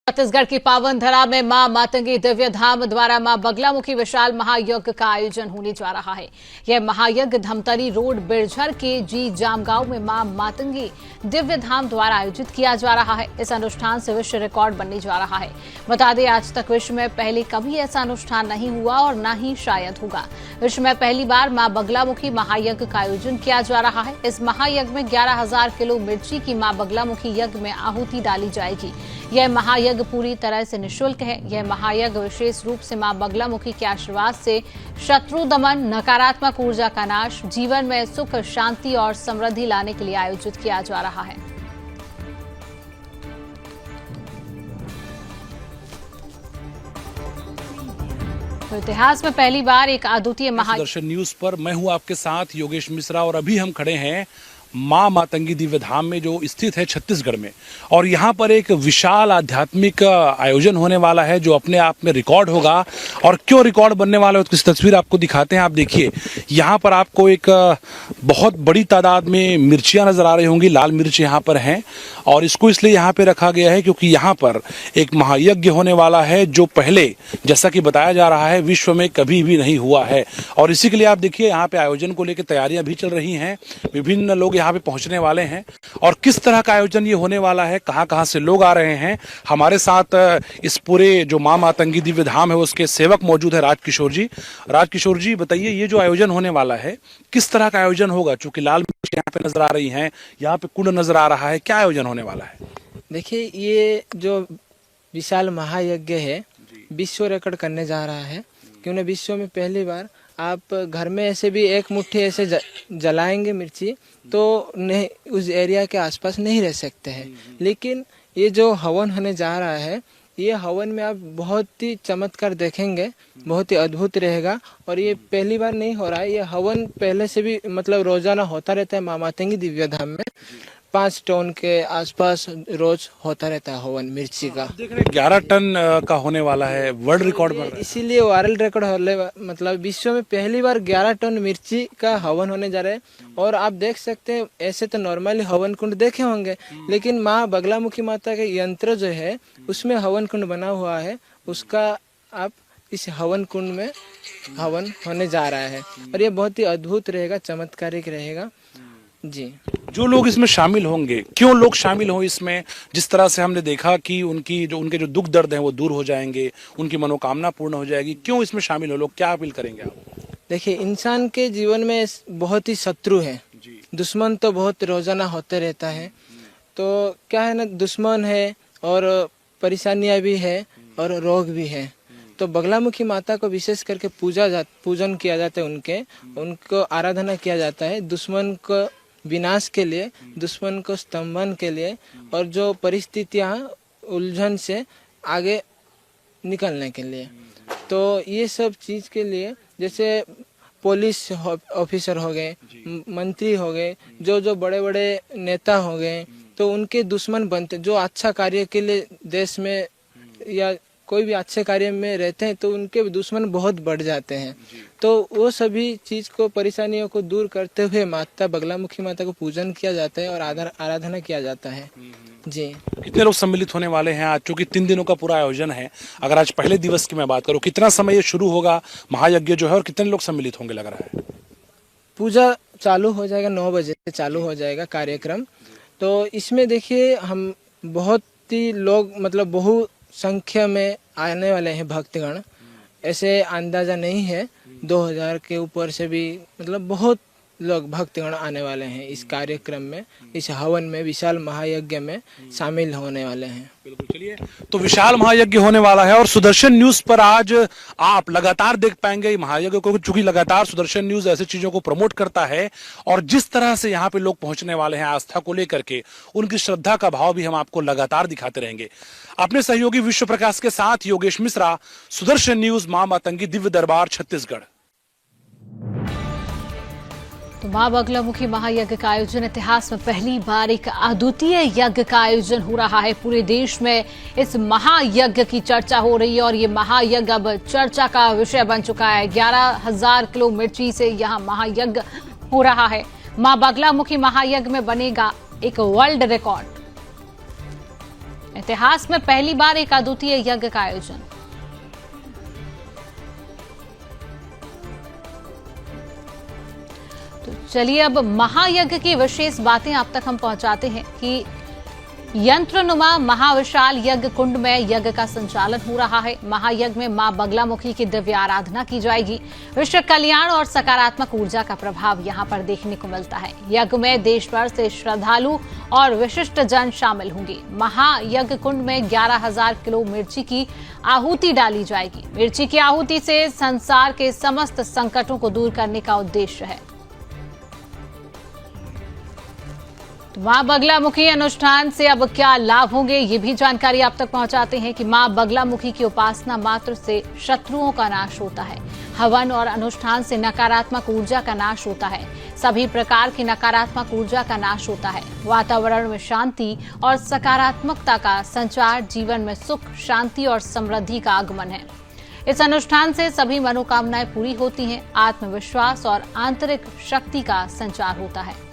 छत्तीसगढ़ की पावन धरा में मां मातंगी दिव्य धाम द्वारा मां बगलामुखी विशाल महायज्ञ का आयोजन होने जा रहा है। यह महायज्ञ धमतरी रोड बिरझर के जी जामगांव में मां मातंगी दिव्य धाम द्वारा आयोजित किया जा रहा है। इस अनुष्ठान से विश्व रिकॉर्ड बनने जा रहा है। बता दें, आज तक विश्व में पहले कभी ऐसा अनुष्ठान नहीं हुआ और न ही शायद होगा। विश्व में पहली बार मां बगलामुखी महायज्ञ का आयोजन किया जा रहा है। इस महायज्ञ में 11,000 किलो मिर्ची की मां बगलामुखी यज्ञ में आहुति डाली जाएगी। यह महायज्ञ पूरी तरह से निःशुल्क है। यह महायज्ञ विशेष रूप से मां बगलामुखी के आशीर्वाद से शत्रु दमन, नकारात्मक ऊर्जा का नाश, जीवन में सुख, शांति और समृद्धि लाने के लिए आयोजित किया जा रहा है। तो इतिहास में पहली बार एक अद्वितीय सुदर्शन न्यूज पर मैं हूं आपके साथ योगेश मिश्रा और अभी हम खड़े हैं मां मातंगी दिव्य धाम में जो स्थित है छत्तीसगढ़ में। और यहाँ पर एक विशाल आध्यात्मिक आयोजन होने वाला है जो अपने आप में रिकॉर्ड होगा। और क्यों रिकॉर्ड बनने वाला है उसकी तस्वीर आपको दिखाते हैं। आप देखिए, यहाँ पर आपको एक बहुत बड़ी तादाद में मिर्चियाँ नजर आ रही होंगी। लाल मिर्च यहाँ पर हैं और इसको इसलिए यहाँ पे रखा गया है क्योंकि यहाँ पर एक महायज्ञ होने वाला है जो पहले, जैसा कि बताया जा रहा है, विश्व में कभी भी नहीं हुआ है। और इसी के लिए आप देखिए, यहाँ पे आयोजन को लेकर तैयारियां भी चल रही हैं। विभिन्न लोग यहाँ पे पहुंचने वाले हैं और किस तरह का आयोजन ये होने वाला है, कहां से लोग आ रहे हैं। हमारे साथ इस पूरे जो मां मातंगी दिव्य धाम है उसके सेवक मौजूद है राजकिशोर जी। राजकिशोर जी, बताइए, ये जो आयोजन होने वाला है किस तरह का आयोजन होगा? चूंकि लाल मिर्च यहाँ पे नजर आ रही हैं, यहाँ पे कुंड नजर आ रहा है, क्या आयोजन होने वाला है? देखिए, ये जो विशाल महायज्ञ है विश्व रिकॉर्ड करने जा रहा है। क्योंकि विश्व में पहली बार आप घर में ऐसे भी एक मुट्ठी ऐसे जलाएंगे मिर्ची तो नहीं, उस एरिया के आसपास नहीं रह सकते हैं। लेकिन ये जो हवन होने जा रहा है, ये हवन में आप बहुत ही चमत्कार देखेंगे, बहुत ही अद्भुत रहेगा। और ये पहली बार नहीं हो रहा है, ये हवन पहले से भी मतलब रोजाना होता रहता है मां मातंगी दिव्य धाम में। 5 टन के आसपास रोज होता रहता है हवन मिर्ची का। देख रहे 11 टन का होने वाला है, वर्ल्ड रिकॉर्ड बन रहा है। इसीलिए वर्ल्ड रिकॉर्ड होने मतलब विश्व में पहली बार 11 टन मिर्ची का हवन होने जा रहा है। और आप देख सकते हैं, ऐसे तो नॉर्मली हवन कुंड देखे होंगे, लेकिन माँ बगलामुखी माता के यंत्र जो है उसमें हवन कुंड बना हुआ है। उसका आप इस हवन कुंड में हवन होने जा रहा है और ये बहुत ही अद्भुत रहेगा, चमत्कारिक रहेगा जी। जो लोग इसमें शामिल होंगे, क्यों लोग शामिल हो इसमें? जिस तरह से हमने देखा कि उनके जो दुख दर्द हैं वो दूर हो जाएंगे, उनकी मनोकामना पूर्ण हो जाएगी। क्यों इसमें शामिल हो लोग, क्या अपील करेंगे आप? देखिए, इंसान के जीवन में बहुत ही शत्रु है, दुश्मन तो बहुत रोजाना होते रहता है। तो क्या है ना, दुश्मन है और परेशानियां भी है और रोग भी है। तो बगलामुखी माता को विशेष करके पूजन किया जाता है, उनको आराधना किया जाता है दुश्मन को विनाश के लिए, दुश्मन को स्तंभन के लिए और जो परिस्थितियां उलझन से आगे निकलने के लिए। तो ये सब चीज के लिए, जैसे पुलिस ऑफिसर हो गए, मंत्री हो गए, जो बड़े बड़े नेता हो गए, तो उनके दुश्मन बनते। जो अच्छा कार्य के लिए देश में या कोई भी अच्छे कार्य में रहते हैं तो उनके दुश्मन बहुत बढ़ जाते हैं। तो वो सभी चीज को, परेशानियों को दूर करते हुए माता बगलामुखी माता को पूजन किया जाता है और आराधना किया जाता है जी। कितने लोग सम्मिलित होने वाले हैं आज, चूंकि 3 दिनों का पूरा आयोजन है? अगर आज पहले दिवस की मैं बात करूं, कितना समय ये शुरू होगा महायज्ञ जो है और कितने लोग सम्मिलित होंगे लग रहा है? पूजा चालू हो जाएगा, 9 बजे से चालू हो जाएगा कार्यक्रम। तो इसमें देखिए, हम बहुत ही लोग मतलब बहु संख्या में आने वाले हैं भक्तगण। ऐसे अंदाजा नहीं है, 2000 के ऊपर से भी मतलब बहुत लोग भक्तगण आने वाले हैं इस कार्यक्रम में, इस हवन में, विशाल महायज्ञ में शामिल होने वाले हैं। बिल्कुल, चलिए, तो विशाल महायज्ञ होने वाला है और सुदर्शन न्यूज पर आज आप लगातार देख पाएंगे महायज्ञ को, चूंकि लगातार सुदर्शन न्यूज ऐसी चीजों को प्रमोट करता है। और जिस तरह से यहाँ पे लोग पहुंचने वाले हैं आस्था को लेकर के, उनकी श्रद्धा का भाव भी हम आपको लगातार दिखाते रहेंगे। अपने सहयोगी विश्व प्रकाश के साथ योगेश मिश्रा, सुदर्शन न्यूज, मां मातंगी दिव्य दरबार, छत्तीसगढ़। तो मां बगलामुखी महायज्ञ का आयोजन, इतिहास में पहली बार एक अद्वितीय यज्ञ का आयोजन हो रहा है। पूरे देश में इस महायज्ञ की चर्चा हो रही है और ये महायज्ञ अब चर्चा का विषय बन चुका है। 11,000 किलो मिर्ची से यहाँ महायज्ञ हो रहा है। मां बगलामुखी महायज्ञ में बनेगा एक वर्ल्ड रिकॉर्ड। इतिहास में पहली बार एक अद्वितीय यज्ञ का आयोजन। तो चलिए अब महायज्ञ की विशेष बातें आप तक हम पहुंचाते हैं कि यंत्रनुमा महाविशाल यज्ञ कुंड में यज्ञ का संचालन हो रहा है। महायज्ञ में मां बगलामुखी की दिव्य आराधना की जाएगी। विश्व कल्याण और सकारात्मक ऊर्जा का प्रभाव यहां पर देखने को मिलता है। यज्ञ में देश भर से श्रद्धालु और विशिष्ट जन शामिल होंगे। महायज्ञ कुंड में 11,000 किलो मिर्ची की आहुति डाली जाएगी। मिर्ची की आहुति से संसार के समस्त संकटों को दूर करने का उद्देश्य है। मां बगलामुखी अनुष्ठान से अब क्या लाभ होंगे, ये भी जानकारी आप तक पहुंचाते हैं कि मां बगलामुखी की उपासना मात्र से शत्रुओं का नाश होता है। हवन और अनुष्ठान से नकारात्मक ऊर्जा का नाश होता है। सभी प्रकार की नकारात्मक ऊर्जा का नाश होता है। वातावरण में शांति और सकारात्मकता का संचार, जीवन में सुख, शांति और समृद्धि का आगमन है। इस अनुष्ठान से सभी मनोकामनाएं पूरी होती हैं। आत्मविश्वास और आंतरिक शक्ति का संचार होता है।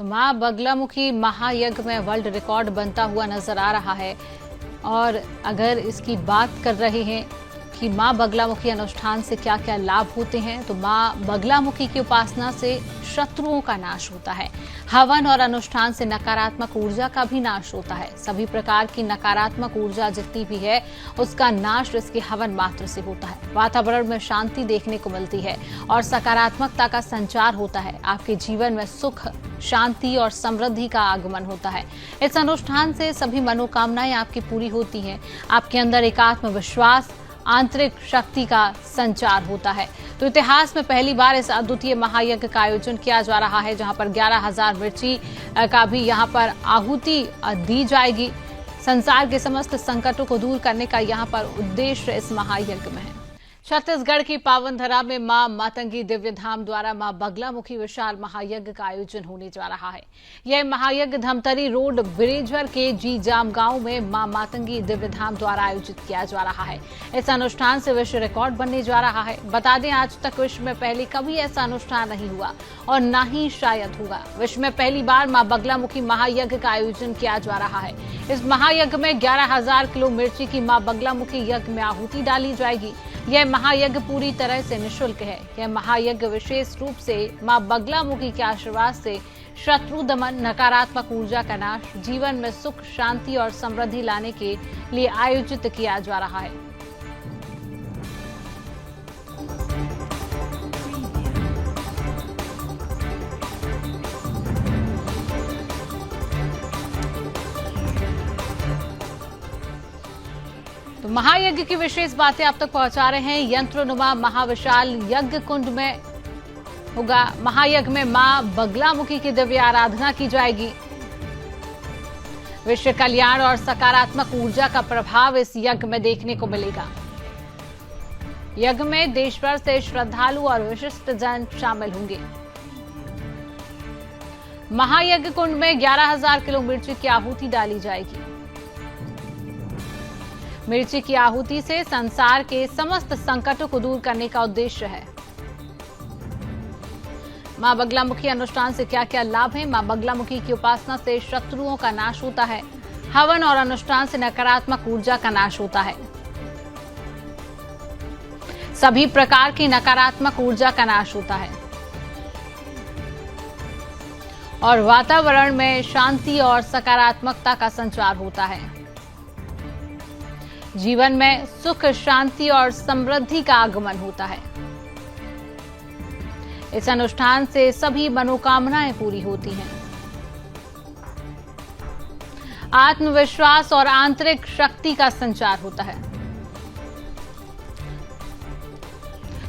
मां बगलामुखी महायज्ञ में वर्ल्ड रिकॉर्ड बनता हुआ नजर आ रहा है। और अगर इसकी बात कर रहे हैं कि मां बगलामुखी अनुष्ठान से क्या क्या लाभ होते हैं, तो मां बगलामुखी की उपासना से शत्रुओं का नाश होता है। हवन और अनुष्ठान से नकारात्मक ऊर्जा का भी नाश होता है। सभी प्रकार की नकारात्मक ऊर्जा जितनी भी है उसका नाश इसके हवन मात्र से होता है। वातावरण में शांति देखने को मिलती है और सकारात्मकता का संचार होता है। आपके जीवन में सुख, शांति और समृद्धि का आगमन होता है। इस अनुष्ठान से सभी मनोकामनाएं आपकी पूरी होती हैं। आपके अंदर एक आत्मविश्वास, आंतरिक शक्ति का संचार होता है। तो इतिहास में पहली बार इस अद्वितीय महायज्ञ का आयोजन किया जा रहा है, जहां पर 11,000 मिर्ची का भी यहां पर आहुति दी जाएगी। संसार के समस्त संकटों को दूर करने का यहां पर उद्देश्य इस महायज्ञ में है। छत्तीसगढ़ की पावन धरा में मां मातंगी दिव्य धाम द्वारा मां बगलामुखी विशाल महायज्ञ का आयोजन होने जा रहा है। यह महायज्ञ धमतरी रोड बिरेझर के जी जाम गांव में मां मातंगी दिव्य धाम द्वारा आयोजित किया जा रहा है। इस अनुष्ठान से विश्व रिकॉर्ड बनने जा रहा है। बता दें, आज तक विश्व में पहले कभी ऐसा अनुष्ठान नहीं हुआ और न ही शायद होगा। विश्व में पहली बार मां बगलामुखी महायज्ञ का आयोजन किया जा रहा है। इस महायज्ञ में 11,000 किलो मिर्ची की मां बगलामुखी यज्ञ में आहुति डाली जाएगी। यह महायज्ञ पूरी तरह से निःशुल्क है। यह महायज्ञ विशेष रूप से मां बगलामुखी के आशीर्वाद से शत्रु दमन, नकारात्मक ऊर्जा का नाश, जीवन में सुख, शांति और समृद्धि लाने के लिए आयोजित किया जा रहा है। तो महायज्ञ की विशेष बातें आप तक पहुंचा रहे हैं। यंत्रनुमा महाविशाल यज्ञ कुंड में होगा। महायज्ञ में मां बगलामुखी की दिव्य आराधना की जाएगी। विश्व कल्याण और सकारात्मक ऊर्जा का प्रभाव इस यज्ञ में देखने को मिलेगा। यज्ञ में देश भर से श्रद्धालु और विशिष्ट जन शामिल होंगे। महायज्ञ कुंड में 11,000 किलो मिर्ची की आहुति डाली जाएगी। मिर्ची की आहुति से संसार के समस्त संकटों को दूर करने का उद्देश्य है। मां बगलामुखी अनुष्ठान से क्या क्या लाभ हैं? मां बगलामुखी की उपासना से शत्रुओं का नाश होता है। हवन और अनुष्ठान से नकारात्मक ऊर्जा का नाश होता है। सभी प्रकार की नकारात्मक ऊर्जा का नाश होता है और वातावरण में शांति और सकारात्मकता का संचार होता है। जीवन में सुख, शांति और समृद्धि का आगमन होता है। इस अनुष्ठान से सभी मनोकामनाएं पूरी होती हैं। आत्मविश्वास और आंतरिक शक्ति का संचार होता है।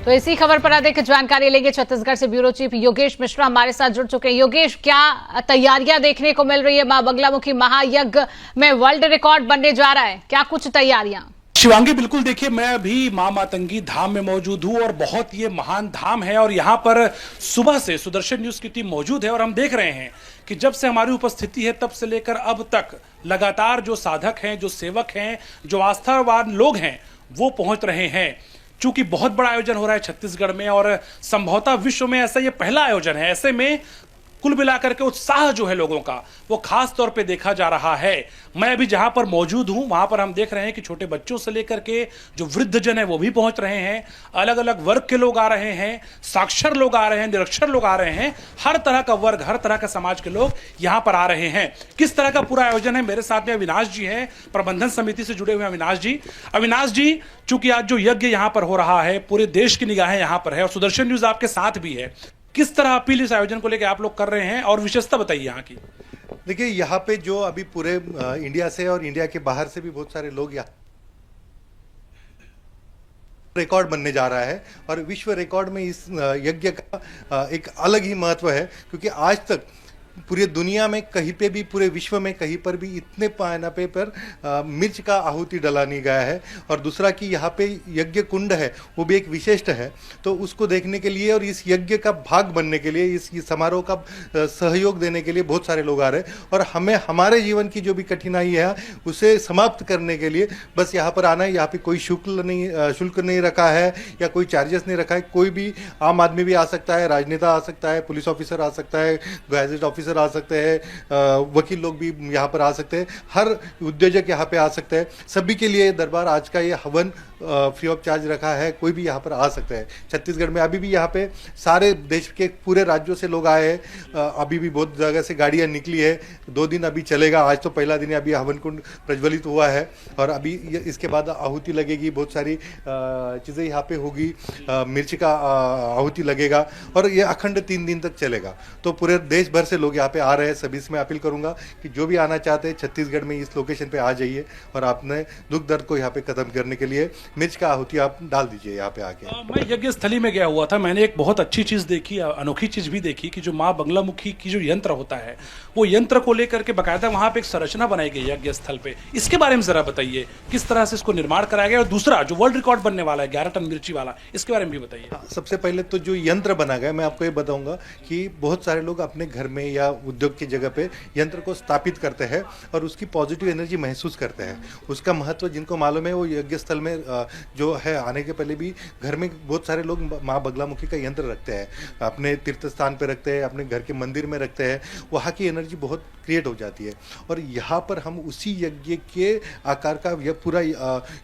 तो इसी खबर पर अधिक जानकारी लेंगे। छत्तीसगढ़ से ब्यूरो चीफ योगेश मिश्रा हमारे साथ जुड़ चुके हैं। योगेश, क्या तैयारियां देखने को मिल रही है? मां बगलामुखी महायज्ञ में वर्ल्ड रिकॉर्ड बनने जा रहा है, क्या कुछ तैयारियां? शिवांगी, बिल्कुल देखिए, मैं अभी मां मातंगी धाम में मौजूद हूं और बहुत ये महान धाम है और यहाँ पर सुबह से सुदर्शन न्यूज की टीम मौजूद है और हम देख रहे हैं कि जब से हमारी उपस्थिति है तब से लेकर अब तक लगातार जो साधक हैं, जो सेवक हैं, जो आस्थावान लोग हैं, वो पहुंच रहे हैं। चूंकि बहुत बड़ा आयोजन हो रहा है छत्तीसगढ़ में और संभवतः विश्व में ऐसा ये पहला आयोजन है, ऐसे में कुल मिलाकर के उत्साह जो है लोगों का वो खास तौर पे देखा जा रहा है। मैं अभी जहां पर मौजूद हूं वहां पर हम देख रहे हैं कि छोटे बच्चों से लेकर के जो वृद्ध जन है वो भी पहुंच रहे हैं, अलग अलग वर्ग के लोग आ रहे हैं, साक्षर लोग आ रहे हैं, निरक्षर लोग आ रहे हैं, हर तरह का वर्ग, हर तरह का समाज के लोग यहां पर आ रहे हैं। किस तरह का पूरा आयोजन है, मेरे साथ में अविनाश जी हैं, प्रबंधन समिति से जुड़े हुए अविनाश जी, चूंकि आज जो यज्ञ यहां पर हो रहा है पूरे देश की निगाहें यहां पर है और सुदर्शन न्यूज आपके साथ भी है, किस तरह अपील इस आयोजन को लेकर आप लोग कर रहे हैं और विशेषता बताइए यहाँ की। देखिए, यहाँ पे जो अभी पूरे इंडिया से और इंडिया के बाहर से भी बहुत सारे लोग यहाँ रिकॉर्ड बनने जा रहा है और विश्व रिकॉर्ड में इस यज्ञ का एक अलग ही महत्व है, क्योंकि आज तक पूरी दुनिया में कहीं पे भी, पूरे विश्व में कहीं पर भी इतने पैमाने पर मिर्च का आहुति डला नहीं गया है। और दूसरा कि यहाँ पे यज्ञ कुंड है वो भी एक विशिष्ट है, तो उसको देखने के लिए और इस यज्ञ का भाग बनने के लिए, इस समारोह का सहयोग देने के लिए बहुत सारे लोग आ रहे हैं। और हमें हमारे जीवन की जो भी कठिनाई है उसे समाप्त करने के लिए बस यहाँ पर आना है। यहाँ पे कोई शुल्क नहीं रखा है या कोई चार्जेस नहीं रखा है। कोई भी आम आदमी भी आ सकता है, राजनेता आ सकता है, पुलिस ऑफिसर आ सकता है, गैजेट ऑफिसर आ सकते हैं, वकील लोग भी यहाँ पर आ सकते हैं, हर उद्योजक यहाँ पे आ सकते हैं। सभी के लिए दरबार आज का ये हवन फ्री ऑफ चार्ज रखा है, कोई भी यहाँ पर आ सकता है। छत्तीसगढ़ में अभी भी यहाँ पे सारे देश के पूरे राज्यों से लोग आए हैं। अभी भी बहुत जगह से गाड़ियाँ निकली है, 2 दिन अभी चलेगा। आज तो पहला दिन है, अभी हवन कुंड प्रज्वलित हुआ है और अभी इसके बाद आहुति लगेगी, बहुत सारी चीज़ें यहाँ पे होगी, मिर्च का आहुति लगेगा और ये अखंड 3 दिन तक चलेगा। तो पूरे देश भर से लोग यहाँ पे आ रहे हैं। सभी से मैं अपील करूंगा कि जो भी आना चाहते हैं छत्तीसगढ़ में इस लोकेशन पे आ जाइए और आपने दुख दर्द को यहाँ पे खत्म करने के लिए मिर्च का आहुति आप डाल दीजिए यहाँ पे आके। मैं यज्ञ स्थली में गया हुआ था, मैंने एक बहुत अच्छी चीज देखी, अनोखी चीज भी देखी कि जो माँ बगलामुखी की जो यंत्र होता है वो यंत्र को लेकर के बाकायदा वहां पे एक संरचना बनाई गई यज्ञ स्थल पे। इसके बारे में जरा बताइए किस तरह से इसको निर्माण कराया गया और दूसरा जो वर्ल्ड रिकॉर्ड बनने वाला है 11 टन मिर्ची वाला, इसके बारे में भी बताइए। सबसे पहले तो जो यंत्र बना गया, मैं आपको ये बताऊंगा कि बहुत सारे लोग अपने घर में या उद्योग की जगह पे यंत्र को स्थापित करते हैं और उसकी पॉजिटिव एनर्जी महसूस करते हैं। उसका महत्व जिनको मालूम है वो यज्ञ स्थल में जो है आने के पहले भी घर में बहुत सारे लोग माँ बगलामुखी का यंत्र रखते हैं, अपने तीर्थ स्थान पे रखते हैं, अपने घर के मंदिर में रखते हैं। वहाँ की एनर्जी बहुत क्रिएट हो जाती है और यहाँ पर हम उसी यज्ञ के आकार का यह पूरा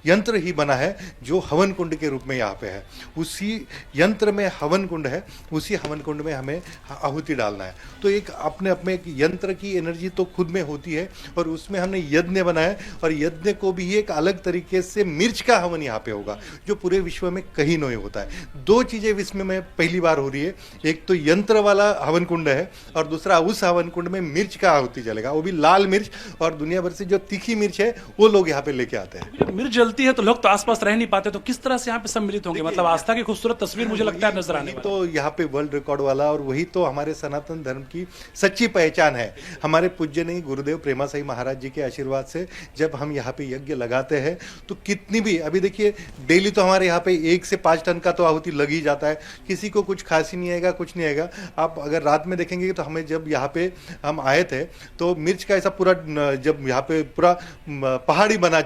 यंत्र ही बना है जो हवन कुंड के रूप में यहाँ पे है। उसी यंत्र में हवन कुंड है, उसी हवन कुंड में हमें आहुति डालना है। तो एक अपने अपने एक यंत्र की एनर्जी तो खुद में होती है और उसमें हमने यज्ञ बनाया और यज्ञ को भी एक अलग तरीके से मिर्च का हवन यहाँ पे होगा जो पूरे विश्व में कहीं नहीं होता है। 2 चीजें विश्व में पहली बार हो रही है, एक तो यंत्र वाला हवन कुंड है और दूसरा उस हवन कुंड में मिर्च का आहुति जलेगा, वो भी लाल मिर्च। और दुनिया भर से जो तीखी मिर्च है वो लोग यहाँ पे लेके आते हैं। मिर्च जलती है तो लोग तो आसपास रह नहीं पाते, तो किस तरह से यहाँ पे सम्मिलित होंगे? मतलब आस्था की खूबसूरत तस्वीर मुझे लगता है नजर आने वाली। तो यहाँ पे वर्ल्ड रिकॉर्ड वाला और वही तो हमारे सनातन धर्म की सच्ची पहचान है। हमारे पूज्यनीय गुरुदेव प्रेमासाई महाराज जी के आशीर्वाद से जब हम यहाँ पे यज्ञ लगाते हैं तो कितनी भी, अभी देखिए डेली तो हमारे यहाँ पे 1 से 5 टन का तो आहुति लग ही जाता है। किसी को कुछ खांसी नहीं आएगा, कुछ नहीं आएगा। आप अगर रात में देखेंगे तो हमें जब यहाँ पे हम आए थे तो मिर्च का ऐसा पूरा, जब यहाँ पे पूरा पहाड़ी बन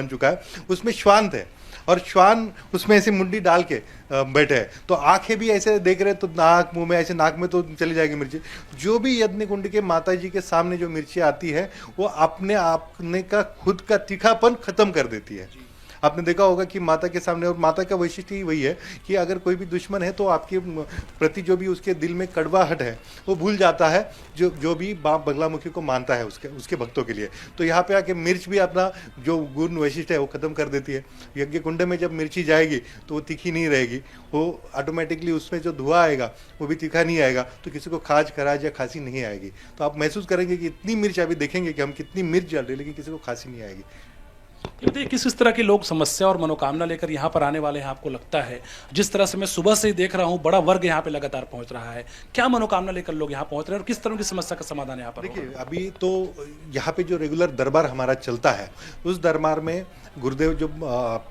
चुका है, उसमें श्वान थे और श्वान उसमें ऐसे मुंडी डाल के बैठे हैं। तो आंखें भी ऐसे देख रहे हैं तो नाक मुंह में ऐसे, नाक में तो चली जाएगी मिर्ची। जो भी यज्ञ कुंड के माता जी के सामने जो मिर्ची आती है वो अपने आपने का खुद का तीखापन खत्म कर देती है। आपने देखा होगा कि माता के सामने, और माता का वैशिष्ट्य ही वही है कि अगर कोई भी दुश्मन है तो आपके प्रति जो भी उसके दिल में कड़वाहट है वो भूल जाता है, जो भी बाप बगलामुखी को मानता है उसके भक्तों के लिए। तो यहाँ पे आके मिर्च भी अपना जो गुण वैशिष्ट्य है वो खत्म कर देती है। यज्ञ कुंड में जब मिर्ची जाएगी तो वो तीखी नहीं रहेगी, वो ऑटोमेटिकली उसमें जो धुआं आएगा वो भी तीखा नहीं आएगा, तो किसी को खाज खराज या खांसी नहीं आएगी। तो आप महसूस करेंगे कि इतनी मिर्च, अभी देखेंगे कि हम कितनी मिर्च जल रही है लेकिन किसी को खांसी नहीं आएगी। ये बताइए किस किस तरह के लोग समस्या और मनोकामना लेकर यहाँ पर आने वाले हैं आपको लगता है? जिस तरह से मैं सुबह से ही देख रहा हूँ बड़ा वर्ग यहाँ पे लगातार पहुँच रहा है, क्या मनोकामना लेकर लोग यहाँ पहुँच रहे हैं और किस तरह की समस्या का समाधान यहाँ पर? देखिए, अभी तो यहाँ पे जो रेगुलर दरबार हमारा चलता है, उस दरबार में गुरुदेव जब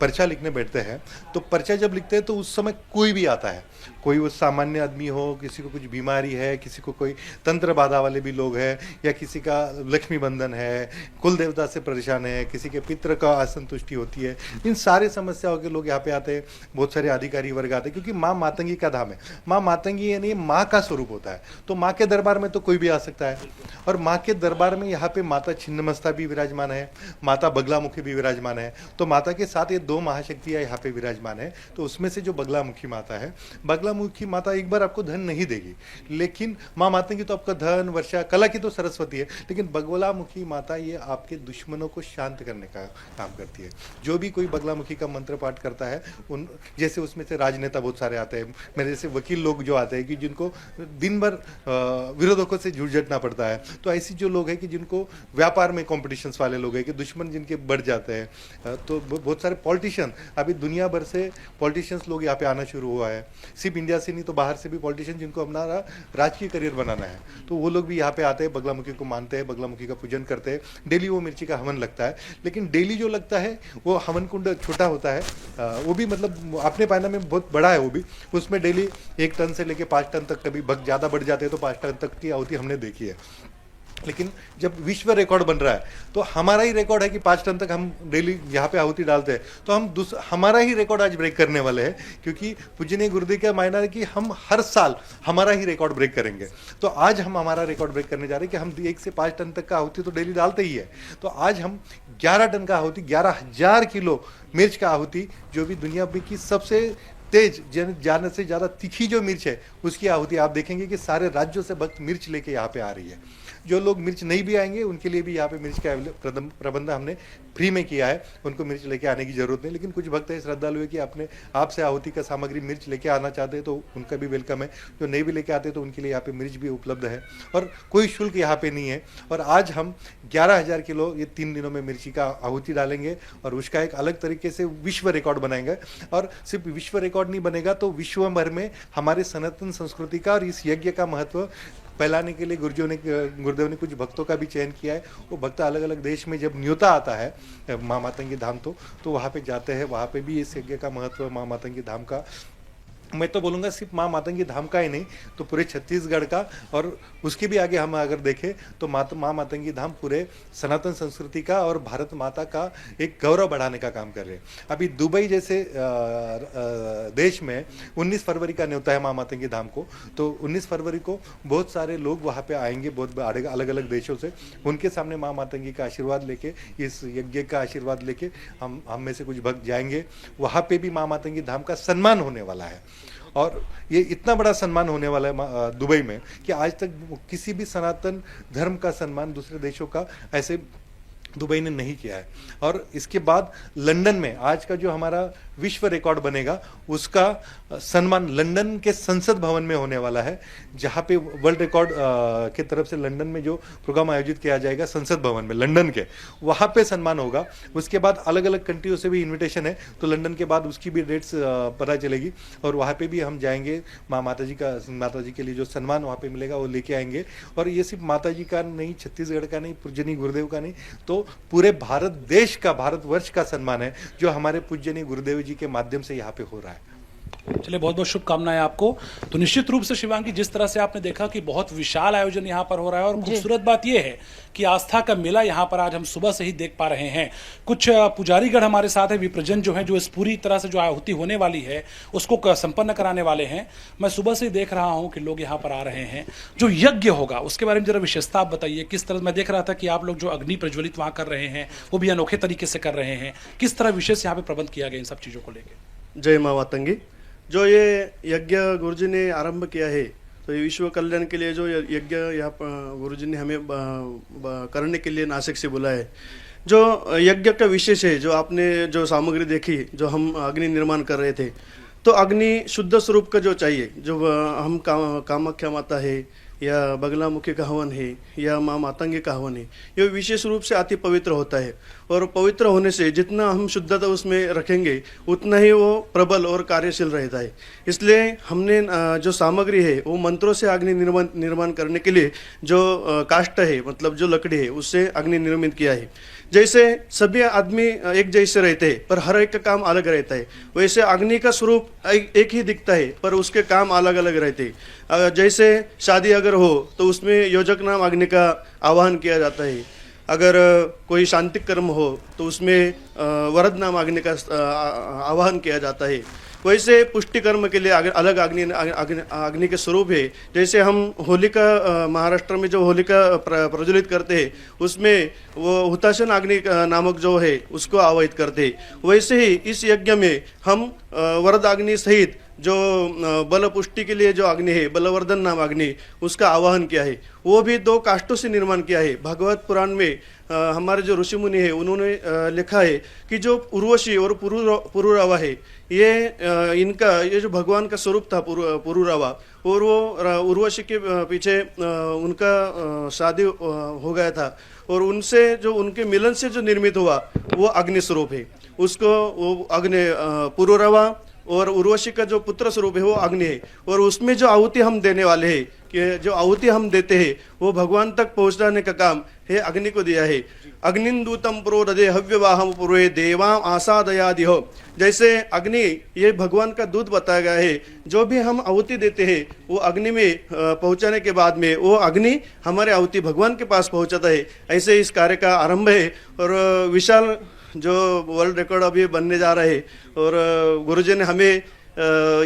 पर्चा लिखने बैठते हैं, तो पर्चा जब लिखते हैं तो उस समय कोई भी आता है, कोई वो सामान्य आदमी हो, किसी को कुछ बीमारी है, किसी को कोई तंत्र बाधा वाले भी लोग हैं, या किसी का लक्ष्मी बंधन है, कुल देवता से परेशान है, किसी के पितृ का असंतुष्टि होती है, इन सारे समस्याओं के लोग यहाँ पे आते हैं। बहुत सारे अधिकारी वर्ग आते हैं, क्योंकि माँ मातंगी का धाम है। माँ मातंगी यानी माँ का स्वरूप होता है, तो माँ के दरबार में तो कोई भी आ सकता है। और माँ के दरबार में यहाँ पे माता छिन्नमस्ता भी विराजमान है, माता बगलामुखी भी विराजमान है। तो माता के साथ ये दो महाशक्तियाँ यहाँ पे विराजमान है। तो उसमें से जो बगलामुखी माता है, बगलामुखी माता एक बार आपको धन नहीं देगी, लेकिन माँ मातंगी तो आपका धन, वर्षा, कला की तो सरस्वती है, लेकिन बगलामुखी माता ये आपके दुश्मनों को शांत करने का काम करती है। जो भी कोई बगलामुखी का मंत्र पाठ करता है, उन जैसे उसमें से राजनेता बहुत सारे आते हैं, मेरे जैसे वकील लोग जो आते हैं कि जिनको दिन भर विरोधकों से झुंझटना पड़ता है, तो ऐसी जो लोग हैं कि जिनको व्यापार में कॉम्पिटिशन्स वाले लोग हैं कि दुश्मन जिनके बढ़ जाते हैं, तो बहुत सारे पॉलिटिशियन, अभी दुनिया भर से पॉलिटिशियंस लोग यहाँ पे आना शुरू हुआ है। सिर्फ इंडिया से नहीं तो बाहर से भी पॉलिटिशियन जिनको अपना राजकीय करियर बनाना है, तो वो लोग भी यहाँ पे आते हैं, बगलामुखी को मानते हैं, बगलामुखी का पूजन करते हैं। डेली वो मिर्ची का हवन लगता है, लेकिन डेली जो लगता है वो हवन कुंड छोटा होता है, वो भी मतलब अपने पायना में बहुत बड़ा है वो भी, उसमें डेली 1 टन से लेके 5 टन तक, कभी भक्त ज़्यादा बढ़ जाते हैं तो 5 टन तक की आहुति हमने देखी है। लेकिन जब विश्व रिकॉर्ड बन रहा है, तो हमारा ही रिकॉर्ड है कि 5 टन तक हम डेली यहाँ पे आहुति डालते हैं, तो हम हमारा ही रिकॉर्ड आज ब्रेक करने वाले हैं, क्योंकि पूजनीय गुरुदेव का मायना है कि हम हर साल हमारा ही रिकॉर्ड ब्रेक करेंगे। तो आज हम हमारा रिकॉर्ड ब्रेक करने जा रहे हैं कि हम 1 से 5 टन तक का आहुति तो डेली डालते ही है। तो आज हम 11 टन का आहुति, 11,000 किलो मिर्च का आहुति, जो भी दुनिया में की सबसे तेज जाने से ज़्यादा तीखी जो मिर्च है, उसकी आहुति आप देखेंगे कि सारे राज्यों से भक्त मिर्च लेके यहाँ पे आ रही है। जो लोग मिर्च नहीं भी आएंगे उनके लिए भी यहाँ पे मिर्च का प्रबंध हमने फ्री में किया है, उनको मिर्च लेके आने की जरूरत नहीं। लेकिन कुछ भक्त है श्रद्धालु है कि अपने आप से आहुति का सामग्री मिर्च लेके आना चाहते हैं, तो उनका भी वेलकम है। जो नहीं भी लेके आते तो उनके लिए यहाँ पे मिर्च भी उपलब्ध है और कोई शुल्क यहाँ पे नहीं है। और आज हम 11,000 किलो ये 3 दिनों में मिर्ची का आहुति डालेंगे और उसका एक अलग तरीके से विश्व रिकॉर्ड बनाएंगे। और सिर्फ विश्व रिकॉर्ड नहीं बनेगा तो विश्व भर में हमारे सनातन संस्कृति का और इस यज्ञ का महत्व फैलाने के लिए गुरुदेव ने कुछ भक्तों का भी चयन किया है। वो भक्त अलग अलग देश में जब न्योता आता है माँ मातंगी धाम तो वहाँ पे जाते हैं, वहाँ पे भी इस यज्ञ का महत्व माँ मातंगी धाम का, मैं तो बोलूँगा सिर्फ माँ मातंगी धाम का ही नहीं तो पूरे छत्तीसगढ़ का, और उसके भी आगे हम अगर देखें तो माँ मातंगी धाम पूरे सनातन संस्कृति का और भारत माता का एक गौरव बढ़ाने का काम कर रहे हैं। अभी दुबई जैसे देश में 19 फरवरी का न्योता है माँ मातंगी धाम को, तो 19 फरवरी को बहुत सारे लोग वहाँ पे आएंगे, बहुत अलग अलग देशों से। उनके सामने माँ मातंगी का आशीर्वाद लेके, इस यज्ञ का आशीर्वाद लेके हम में से कुछ भक्त जाएंगे। वहाँ पे भी माँ मातंगी धाम का सम्मान होने वाला है और ये इतना बड़ा सम्मान होने वाला है दुबई में कि आज तक किसी भी सनातन धर्म का सम्मान दूसरे देशों का ऐसे दुबई ने नहीं किया है। और इसके बाद लंदन में आज का जो हमारा विश्व रिकॉर्ड बनेगा उसका सम्मान लंदन के संसद भवन में होने वाला है, जहाँ पे वर्ल्ड रिकॉर्ड के तरफ से लंदन में जो प्रोग्राम आयोजित किया जाएगा संसद भवन में लंदन के, वहाँ पे सम्मान होगा। उसके बाद अलग अलग कंट्रियों से भी इन्विटेशन है, तो लंदन के बाद उसकी भी डेट्स पता चलेगी और वहाँ पे भी हम जाएंगे। माता जी के लिए जो सम्मान वहाँ पे मिलेगा वो लेके आएंगे। और ये सिर्फ माता जी का नहीं, छत्तीसगढ़ का नहीं, पूजनीय गुरुदेव का नहीं, तो पूरे भारत देश का, भारतवर्ष का सम्मान है जो हमारे पूजनीय गुरुदेव जी के माध्यम से यहाँ पे हो रहा है। चलिए, बहुत बहुत शुभकामनाएं आपको। तो निश्चित रूप से शिवांगी, जिस तरह से आपने देखा कि बहुत विशाल आयोजन यहाँ पर हो रहा है और खूबसूरत बात यह है कि आस्था का मेला यहाँ पर आज हम सुबह से ही देख पा रहे हैं। कुछ पुजारीगण हमारे साथ है, विप्रजन जो है, जो इस पूरी तरह से जो आहुति होने वाली है उसको संपन्न कराने वाले हैं। मैं सुबह से ही देख रहा हूँ कि लोग यहाँ पर आ रहे हैं। जो यज्ञ होगा उसके बारे में जरा विशेषता आप बताइए। किस तरह, मैं देख रहा था कि आप लोग जो अग्नि प्रज्वलित वहाँ कर रहे हैं वो भी अनोखे तरीके से कर रहे हैं। किस तरह विशेष यहाँ पे प्रबंध किया गया इन सब चीज़ों को लेकर? जय माँ मातंगी। जो ये यज्ञ गुरुजी ने आरंभ किया है, तो ये विश्व कल्याण के लिए जो यज्ञ यहाँ गुरुजी ने हमें करने के लिए नासिक से बुलाया है। जो यज्ञ का विशेष है, जो आपने जो सामग्री देखी, जो हम अग्नि निर्माण कर रहे थे, तो अग्नि शुद्ध स्वरूप का जो चाहिए, जो हम कामाख्या माता है, या बगलामुखी का हवन है या माँ मातंगी का हवन है, ये विशेष रूप से अति पवित्र होता है। और पवित्र होने से जितना हम शुद्धता उसमें रखेंगे उतना ही वो प्रबल और कार्यशील रहता है। इसलिए हमने जो सामग्री है वो मंत्रों से अग्नि निर्माण करने के लिए जो काष्ठ है, मतलब जो लकड़ी है, उससे अग्नि निर्मित किया है। जैसे सभी आदमी एक जैसे रहते हैं पर हर एक का काम अलग रहता है, वैसे अग्नि का स्वरूप एक ही दिखता है पर उसके काम अलग अलग रहते हैं। जैसे शादी अगर हो तो उसमें योजक नाम अग्नि का आवाहन किया जाता है। अगर कोई शांति कर्म हो तो उसमें वरद नाम अग्नि का आवाहन किया जाता है। वैसे पुष्टि कर्म के लिए अलग अग्नि के स्वरूप है। जैसे हम होलिका, महाराष्ट्र में जो होलिका प्रज्वलित करते हैं उसमें वो हुताशन अग्नि नामक जो है उसको आवाहित करते हैं। वैसे ही इस यज्ञ में हम वरद अग्नि सहित जो बल पुष्टि के लिए जो अग्नि है, बलवर्धन नाम अग्नि, उसका आवाहन किया है। वो भी 2 काष्ठों से निर्माण किया है। भागवत पुराण में हमारे जो ऋषि मुनि है उन्होंने लिखा है कि जो उर्वशी और पुरुरवा है, ये जो भगवान का स्वरूप था पुरुरवा, और वो उर्वशी के पीछे उनका शादी हो गया था और उनसे जो उनके मिलन से जो निर्मित हुआ वो अग्नि स्वरूप है। उसको वो अग्नि पुरुरवा और उर्वशी का जो पुत्र स्वरूप है वो अग्नि है। और उसमें जो आहुति हम देने वाले हैं, कि जो आहुति हम देते हैं वो भगवान तक पहुंचाने का काम है अग्नि को दिया है। अग्निन्दूतम प्रोदधे हव्यवाहम पुरोहे देवाम आसादयादि हो। जैसे अग्नि ये भगवान का दूध बताया गया है। जो भी हम आहुति देते हैं वो अग्नि में पहुंचाने के बाद में वो अग्नि हमारे आहुति भगवान के पास पहुंचाता है। ऐसे इस कार्य का आरंभ है और विशाल जो वर्ल्ड रिकॉर्ड अभी बनने जा रहे हैं और गुरुजी ने हमें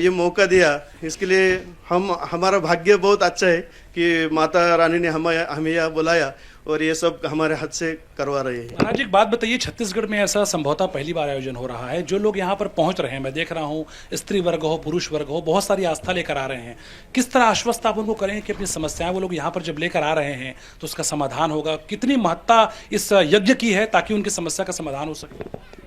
ये मौका दिया, इसके लिए हमारा भाग्य बहुत अच्छा है कि माता रानी ने हमें यहाँ बुलाया और ये सब हमारे हाथ से करवा रहे हैं। महाराज एक बात बताइए, छत्तीसगढ़ में ऐसा संभवतः पहली बार आयोजन हो रहा है। जो लोग यहाँ पर पहुंच रहे हैं, मैं देख रहा हूँ स्त्री वर्ग हो, पुरुष वर्ग हो, बहुत सारी आस्था लेकर आ रहे हैं। किस तरह आश्वस्त आप उनको करें कि अपनी समस्याएं वो लोग यहाँ पर जब लेकर आ रहे हैं तो उसका समाधान होगा? कितनी महत्ता इस यज्ञ की है ताकि उनकी समस्या का समाधान हो सके?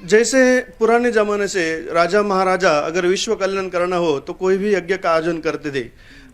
जैसे पुराने जमाने से राजा महाराजा अगर विश्व कल्याण करना हो तो कोई भी यज्ञ का आयोजन करते थे।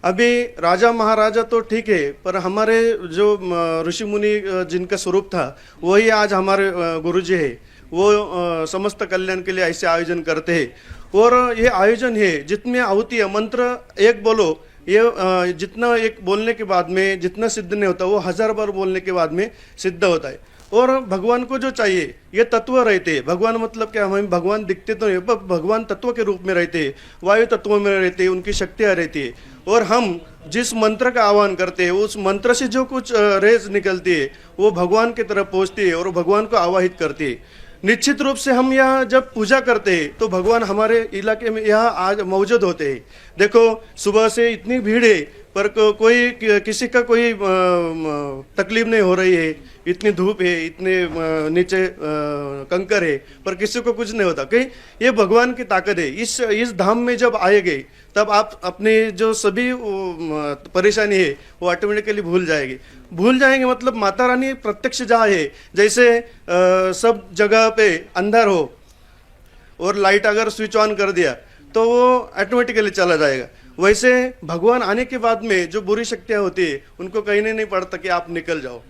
अभी राजा महाराजा तो ठीक है, पर हमारे जो ऋषि मुनि जिनका स्वरूप था वही आज हमारे गुरुजी है। वो समस्त कल्याण के लिए ऐसे आयोजन करते हैं। और ये आयोजन है जितने आहुति है, मंत्र एक बोलो, ये जितना एक बोलने के बाद में जितना सिद्ध नहीं होता वो 1000 बार बोलने के बाद में सिद्ध होता है। और भगवान को जो चाहिए ये तत्व रहते हैं। भगवान मतलब क्या, हमें भगवान दिखते तो नहीं, पर भगवान तत्व के रूप में रहते हैं, वायु तत्व में रहते हैं, उनकी शक्तियाँ रहती है। और हम जिस मंत्र का आह्वान करते हैं उस मंत्र से जो कुछ रेज निकलती है वो भगवान की तरफ पहुँचती है और भगवान को आवाहित करती है। निश्चित रूप से हम यहाँ जब पूजा करते हैं तो भगवान हमारे इलाके में यहाँ आज मौजूद होते हैं। देखो सुबह से इतनी भीड़ है पर कोई किसी का कोई तकलीफ नहीं हो रही है। इतनी धूप है, इतने नीचे कंकर है, पर किसी को कुछ नहीं होता। कहीं ये भगवान की ताकत है। इस धाम में जब आएंगे तब आप अपने जो सभी परेशानी है वो ऑटोमेटिकली भूल जाएंगे। मतलब माता रानी प्रत्यक्ष जहाँ है, जैसे सब जगह पे अंधेर हो और लाइट अगर स्विच ऑन कर दिया तो वो ऑटोमेटिकली चला जाएगा। वैसे भगवान आने के बाद में जो बुरी शक्तियाँ होती है उनको कहने नहीं पड़ता कि आप निकल जाओ।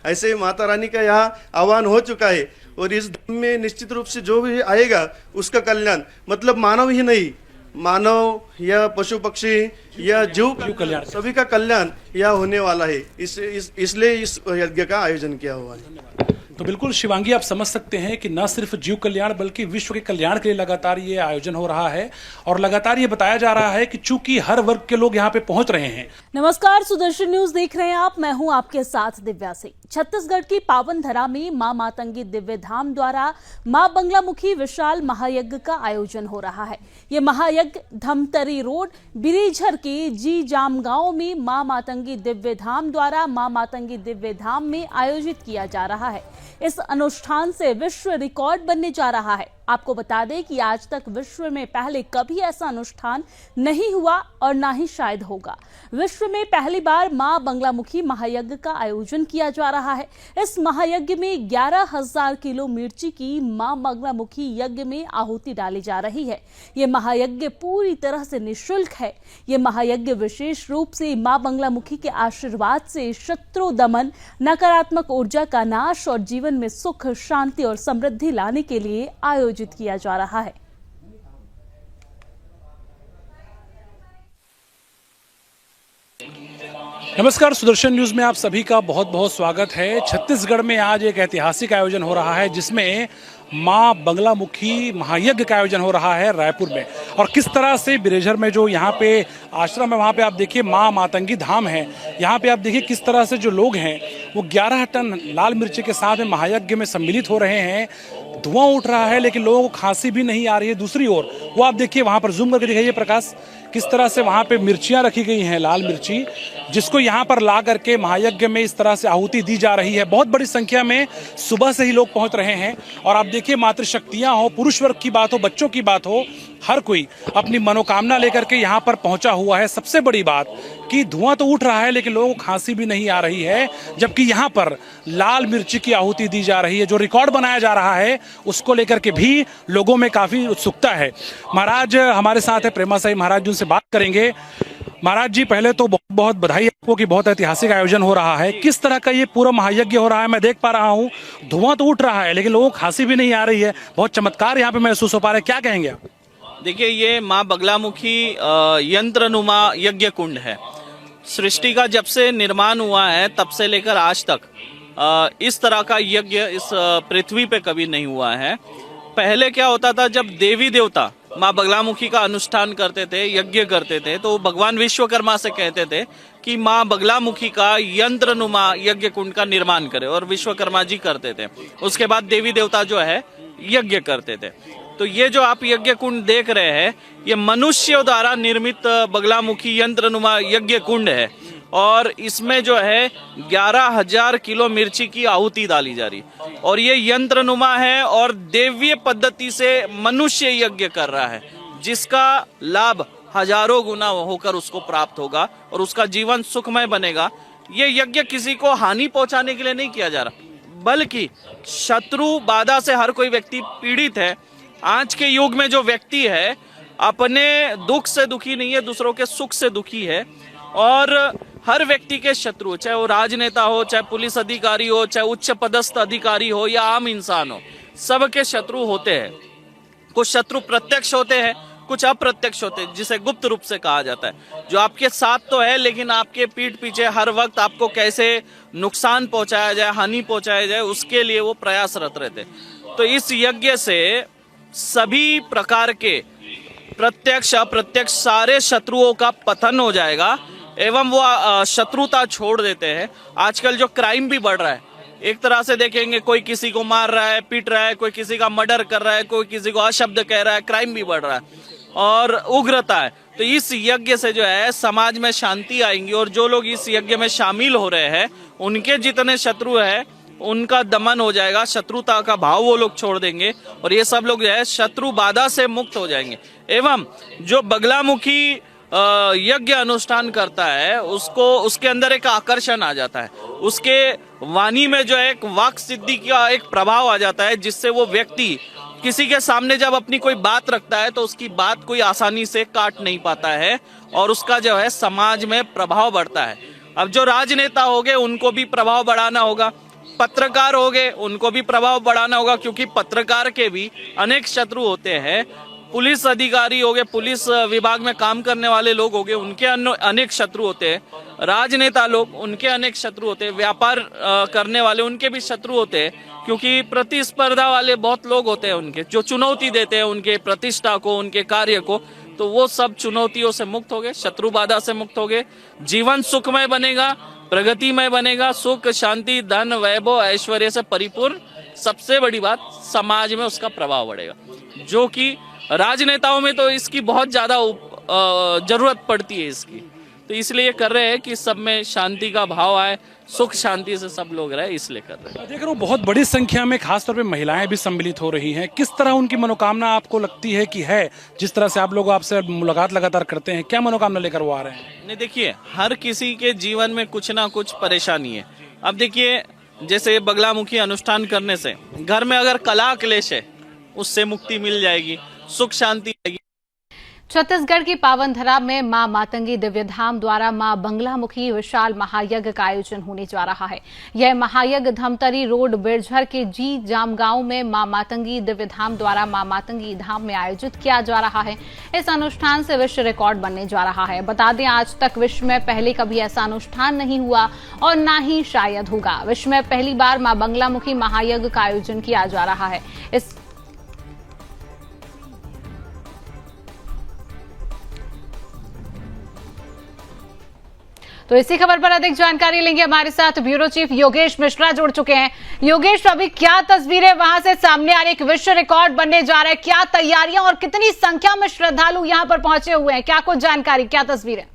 ऐसे माता रानी का यहाँ आह्वान हो चुका है और इस धर्म में निश्चित रूप से जो भी आएगा उसका कल्याण, मतलब मानव ही नहीं, मानव या पशु पक्षी या जीव कल्याण, सभी का कल्याण यह होने वाला है। इसलिए इस यज्ञ का आयोजन किया हुआ है। तो बिल्कुल शिवांगी, आप समझ सकते हैं कि न सिर्फ जीव कल्याण बल्कि विश्व के कल्याण के लिए लगातार ये आयोजन हो रहा है और लगातार ये बताया जा रहा है कि चूंकि हर वर्ग के लोग यहाँ पे पहुंच रहे हैं। नमस्कार, सुदर्शन न्यूज देख रहे हैं आप। मैं हूं आपके साथ दिव्या सिंह। छत्तीसगढ़ की पावन धरा में मां मातंगी दिव्य धाम द्वारा मां बंगलामुखी विशाल महायज्ञ का आयोजन हो रहा है। ये महायज्ञ धमतरी रोड बिरीझर के जी जामगांव में मां मातंगी दिव्य धाम द्वारा मां मातंगी दिव्य धाम में आयोजित किया जा रहा है। इस अनुष्ठान से विश्व रिकॉर्ड बनने जा रहा है। आपको बता दें कि आज तक विश्व में पहले कभी ऐसा अनुष्ठान नहीं हुआ और ना ही शायद होगा। विश्व में पहली बार मां बगलामुखी महायज्ञ का आयोजन किया जा रहा है। इस महायज्ञ में 11,000 किलो मिर्ची की मां बगलामुखी यज्ञ में आहुति डाली जा रही है। ये महायज्ञ पूरी तरह से निःशुल्क है। ये महायज्ञ विशेष रूप से मां बगलामुखी के आशीर्वाद से शत्रु दमन, नकारात्मक ऊर्जा का नाश और जीवन में सुख, शांति और समृद्धि लाने के लिए आयोजित किया जा रहा है। नमस्कार, सुदर्शन न्यूज में आप सभी का बहुत बहुत स्वागत है। छत्तीसगढ़ में आज एक ऐतिहासिक आयोजन हो रहा है जिसमें मां बगलामुखी महायज्ञ का आयोजन हो रहा है रायपुर में। और किस तरह से बिरेझर में जो यहाँ पे आश्रम है वहाँ पे आप देखिए मां मातंगी धाम है। यहाँ पे आप देखिए किस तरह से जो लोग हैं वो 11 टन लाल मिर्ची के साथ में महायज्ञ में सम्मिलित हो रहे हैं। धुआं उठ रहा है लेकिन लोगों को खांसी भी नहीं आ रही है। दूसरी ओर वो आप देखिए वहाँ पर जूम करके दिखाइए प्रकाश, किस तरह से वहाँ पे मिर्चियाँ रखी गई हैं, लाल मिर्ची, जिसको यहाँ पर ला करके महायज्ञ में इस तरह से आहुति दी जा रही है। बहुत बड़ी संख्या में सुबह से ही लोग पहुँच रहे हैं। और आप देखिए मातृशक्तियाँ हो, पुरुष वर्ग की बात हो, बच्चों की बात हो, हर कोई अपनी मनोकामना लेकर के यहाँ पर पहुंचा हुआ है। सबसे बड़ी बात कि धुआं तो उठ रहा है लेकिन लोगों को खांसी भी नहीं आ रही है, जबकि यहाँ पर लाल मिर्ची की आहुति दी जा रही है। जो रिकॉर्ड बनाया जा रहा है उसको लेकर के भी लोगों में काफी उत्सुकता है। महाराज हमारे साथ है, प्रेमा साई महाराज जी, उनसे बात करेंगे। महाराज जी, पहले तो बहुत बहुत बधाई आपको कि बहुत ऐतिहासिक आयोजन हो रहा है। किस तरह का ये पूरा महायज्ञ हो रहा है? मैं देख पा रहा हूँ धुआं तो उठ रहा है लेकिन लोगों को खांसी भी नहीं आ रही है। बहुत चमत्कार यहाँ पे महसूस हो पा रहा है। क्या कहेंगे आप? देखिए, ये मां बगलामुखी यंत्रनुमा यज्ञ कुंड है। सृष्टि का जब से निर्माण हुआ है तब से लेकर आज तक इस तरह का यज्ञ इस पृथ्वी पे कभी नहीं हुआ है। पहले क्या होता था, जब देवी देवता मां बगलामुखी का अनुष्ठान करते थे, यज्ञ करते थे, तो भगवान विश्वकर्मा से कहते थे कि मां बगलामुखी का यंत्रनुमा यज्ञ कुंड का निर्माण करे, और विश्वकर्मा जी करते थे। उसके बाद देवी देवता जो है यज्ञ करते थे। तो ये जो आप यज्ञ कुंड देख रहे हैं ये मनुष्यों द्वारा निर्मित बगलामुखी यंत्रनुमा यज्ञ कुंड है। और इसमें जो है 11,000 किलो मिर्ची की आहुति डाली जा रही है। और ये यंत्रनुमा है और देवीय पद्धति से मनुष्य यज्ञ कर रहा है, जिसका लाभ हजारों गुना होकर उसको प्राप्त होगा और उसका जीवन सुखमय बनेगा। ये यज्ञ किसी को हानि पहुंचाने के लिए नहीं किया जा रहा, बल्कि शत्रु बाधा से हर कोई व्यक्ति पीड़ित है। आज के युग में जो व्यक्ति है अपने दुख से दुखी नहीं है, दूसरों के सुख से दुखी है। और हर व्यक्ति के शत्रु, चाहे वो राजनेता हो, चाहे पुलिस अधिकारी हो, चाहे उच्च पदस्थ अधिकारी हो या आम इंसान हो, सबके शत्रु होते हैं। कुछ शत्रु प्रत्यक्ष होते हैं, कुछ अप्रत्यक्ष होते हैं, जिसे गुप्त रूप से कहा जाता है। जो आपके साथ तो है लेकिन आपके पीठ पीछे हर वक्त आपको कैसे नुकसान पहुंचाया जाए, हानि पहुंचाया जाए, उसके लिए वो प्रयासरत रहते। तो इस यज्ञ से सभी प्रकार के प्रत्यक्ष अप्रत्यक्ष सारे शत्रुओं का पतन हो जाएगा एवं वो शत्रुता छोड़ देते हैं। आजकल जो क्राइम भी बढ़ रहा है, एक तरह से देखेंगे कोई किसी को मार रहा है, पीट रहा है, कोई किसी का मर्डर कर रहा है, कोई किसी को अशब्द कह रहा है, क्राइम भी बढ़ रहा है और उग्रता है। तो इस यज्ञ से जो है समाज में शांति आएंगी और जो लोग इस यज्ञ में शामिल हो रहे हैं उनके जितने शत्रु है उनका दमन हो जाएगा, शत्रुता का भाव वो लोग छोड़ देंगे और ये सब लोग जो है शत्रु बाधा से मुक्त हो जाएंगे। एवं जो बगलामुखी यज्ञ अनुष्ठान करता है उसको उसके अंदर एक आकर्षण आ जाता है, उसके वाणी में जो है एक वाक सिद्धि का एक प्रभाव आ जाता है, जिससे वो व्यक्ति किसी के सामने जब अपनी कोई बात रखता है तो उसकी बात कोई आसानी से काट नहीं पाता है और उसका जो है समाज में प्रभाव बढ़ता है। अब जो राजनेता हो गए उनको भी प्रभाव बढ़ाना होगा, पत्रकार हो गए उनको भी प्रभाव बढ़ाना होगा, क्योंकि पत्रकार के भी अनेक शत्रु होते हैं। पुलिस अधिकारी हो गए, पुलिस विभाग में काम करने वाले लोग हो गए, उनके अनेक शत्रु होते हैं। राजनेता लोग, उनके अनेक शत्रु होते हैं। व्यापार करने वाले, उनके भी शत्रु होते हैं, क्योंकि प्रतिस्पर्धा वाले बहुत लोग होते हैं उनके, जो चुनौती देते हैं उनके प्रतिष्ठा को, उनके कार्य को। तो वो सब चुनौतियों से मुक्त हो गए, शत्रु बाधा से मुक्त हो गए, जीवन सुखमय बनेगा, प्रगतिमय बनेगा, सुख शांति धन वैभव ऐश्वर्य से परिपूर्ण। सबसे बड़ी बात, समाज में उसका प्रभाव बढ़ेगा, जो कि राजनेताओं में तो इसकी बहुत ज्यादा जरूरत पड़ती है इसकी। तो इसलिए कर रहे हैं कि सब में शांति का भाव आए, सुख शांति से सब लोग रहे, इसलिए कर रहे हैं। देख रहा हूँ बहुत बड़ी संख्या में खासतौर पे महिलाएं भी सम्मिलित हो रही हैं। किस तरह उनकी मनोकामना आपको लगती है कि है, जिस तरह से आप लोग आपसे मुलाकात लगातार करते हैं, क्या मनोकामना लेकर वो आ रहे हैं? नहीं, देखिए हर किसी के जीवन में कुछ ना कुछ परेशानी है। अब देखिए जैसे बगलामुखी अनुष्ठान करने से घर में अगर कलह क्लेश है उससे मुक्ति मिल जाएगी, सुख शांति आएगी। छत्तीसगढ़ की पावन धरा में मां मातंगी दिव्य धाम द्वारा मां बंगलामुखी विशाल महायज्ञ का आयोजन होने जा रहा है। यह महायज्ञ धमतरी रोड बिरझर के जी जामगांव में मां मातंगी दिव्य धाम द्वारा मां मातंगी धाम में आयोजित किया जा रहा है। इस अनुष्ठान से विश्व रिकॉर्ड बनने जा रहा है। बता दें, आज तक विश्व में पहले कभी ऐसा अनुष्ठान नहीं हुआ और न ही शायद होगा। विश्व में पहली बार मां बंगलामुखी महायज्ञ का आयोजन किया जा रहा है। तो इसी खबर पर अधिक जानकारी लेंगे। हमारे साथ ब्यूरो चीफ योगेश मिश्रा जुड़ चुके हैं। योगेश, अभी क्या तस्वीरें वहां से सामने आ रही? एक विश्व रिकॉर्ड बनने जा रहा है, क्या तैयारियां और कितनी संख्या में श्रद्धालु यहां पर पहुंचे हुए हैं? क्या कुछ जानकारी, क्या तस्वीरें?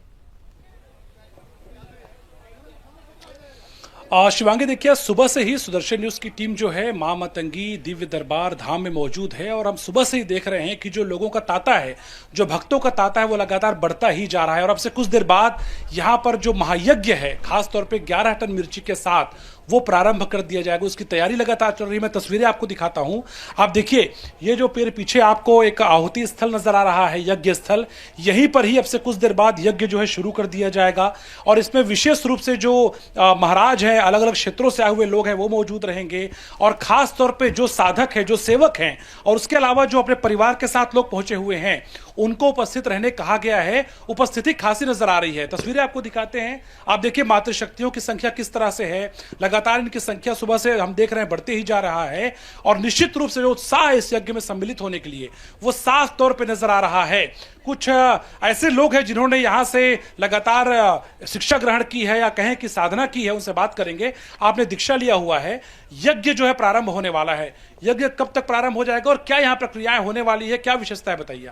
शिवांगी, देखिए सुबह से ही सुदर्शन न्यूज की टीम जो है मां मातंगी दिव्य दरबार धाम में मौजूद है और हम सुबह से ही देख रहे हैं कि जो लोगों का तांता है, जो भक्तों का तांता है, वो लगातार बढ़ता ही जा रहा है। और अब से कुछ देर बाद यहाँ पर जो महायज्ञ है, खासतौर पे 11 टन मिर्ची के साथ वो प्रारंभ कर दिया जाएगा। उसकी तैयारी लगातार चल रही है। मैं तस्वीरें आपको दिखाता हूं। आप देखिए, ये जो पीछे आपको एक आहुति स्थल नजर आ रहा है, यज्ञ स्थल, यहीं पर ही अब से कुछ देर बाद यज्ञ जो है शुरू कर दिया जाएगा। और इसमें विशेष रूप से जो महाराज है, अलग अलग क्षेत्रों से आए हुए लोग हैं, वो मौजूद रहेंगे। और खास तौर पर जो साधक है, जो सेवक हैं, और उसके अलावा जो अपने परिवार के साथ लोग पहुंचे हुए हैं, उनको उपस्थित रहने कहा गया है। उपस्थिति खासी नजर आ रही है। तस्वीरें आपको दिखाते हैं। आप देखिए मातृशक्तियों की संख्या किस तरह से है। लगातार इनकी संख्या सुबह से हम देख रहे हैं बढ़ते ही जा रहा है। और निश्चित रूप से जो उत्साह इस यज्ञ में सम्मिलित होने के लिए वो साफ तौर पे नजर आ रहा है। कुछ ऐसे लोग हैं जिन्होंने यहां से लगातार शिक्षा ग्रहण की है या कहें कि साधना की है, उनसे बात करेंगे। आपने दीक्षा लिया हुआ है। यज्ञ जो है प्रारंभ होने वाला है। यज्ञ कब तक प्रारंभ हो जाएगा और क्या यहाँ प्रक्रियाएं होने वाली है, क्या विशेषता है, बताइए।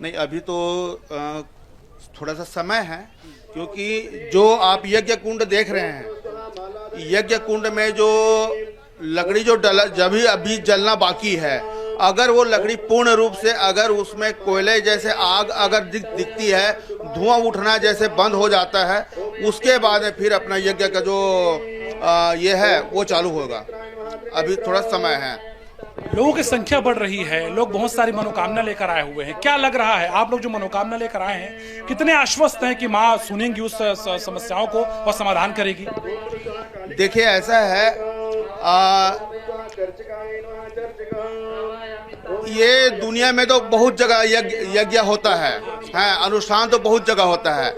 नहीं, अभी तो थोड़ा सा समय है, क्योंकि जो आप यज्ञ कुंड देख रहे हैं, यज्ञ कुंड में जो लकड़ी जो जब भी अभी जलना बाकी है, अगर वो लकड़ी पूर्ण रूप से अगर उसमें कोयले जैसे आग अगर दिखती है, धुआं उठना जैसे बंद हो जाता है, उसके बाद में फिर अपना यज्ञ का जो ये है वो चालू होगा। अभी थोड़ा समय है। लोगों की संख्या बढ़ रही है, लोग बहुत सारी मनोकामना लेकर आए हुए हैं। क्या लग रहा है, आप लोग जो मनोकामना लेकर आए हैं, कितने आश्वस्त हैं कि माँ सुनेंगी उस समस्याओं को और समाधान करेगी? देखिए, ऐसा है, ये दुनिया में तो बहुत जगह यज्ञ होता है, अनुष्ठान तो बहुत जगह होता है,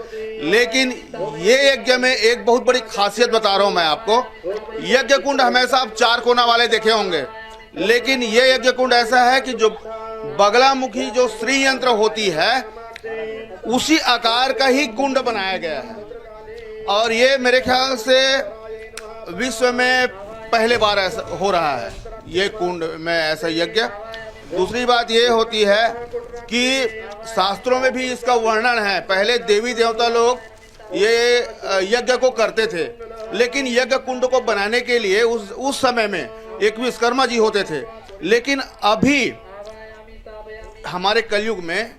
लेकिन ये यज्ञ में एक बहुत बड़ी खासियत बता रहा हूँ मैं आपको। यज्ञ कुंड हमेशा आप 4 कोना वाले देखे होंगे, लेकिन ये यज्ञ कुंड ऐसा है कि जो बगलामुखी जो श्री यंत्र होती है, उसी आकार का ही कुंड बनाया गया है। और ये मेरे ख्याल से विश्व में पहले बार ऐसा हो रहा है, ये कुंड में ऐसा यज्ञ। दूसरी बात ये होती है कि शास्त्रों में भी इसका वर्णन है। पहले देवी देवता लोग ये यज्ञ को करते थे, लेकिन यज्ञ कुंड को बनाने के लिए उस समय में एक विश्वकर्मा जी होते थे। लेकिन अभी हमारे कलयुग में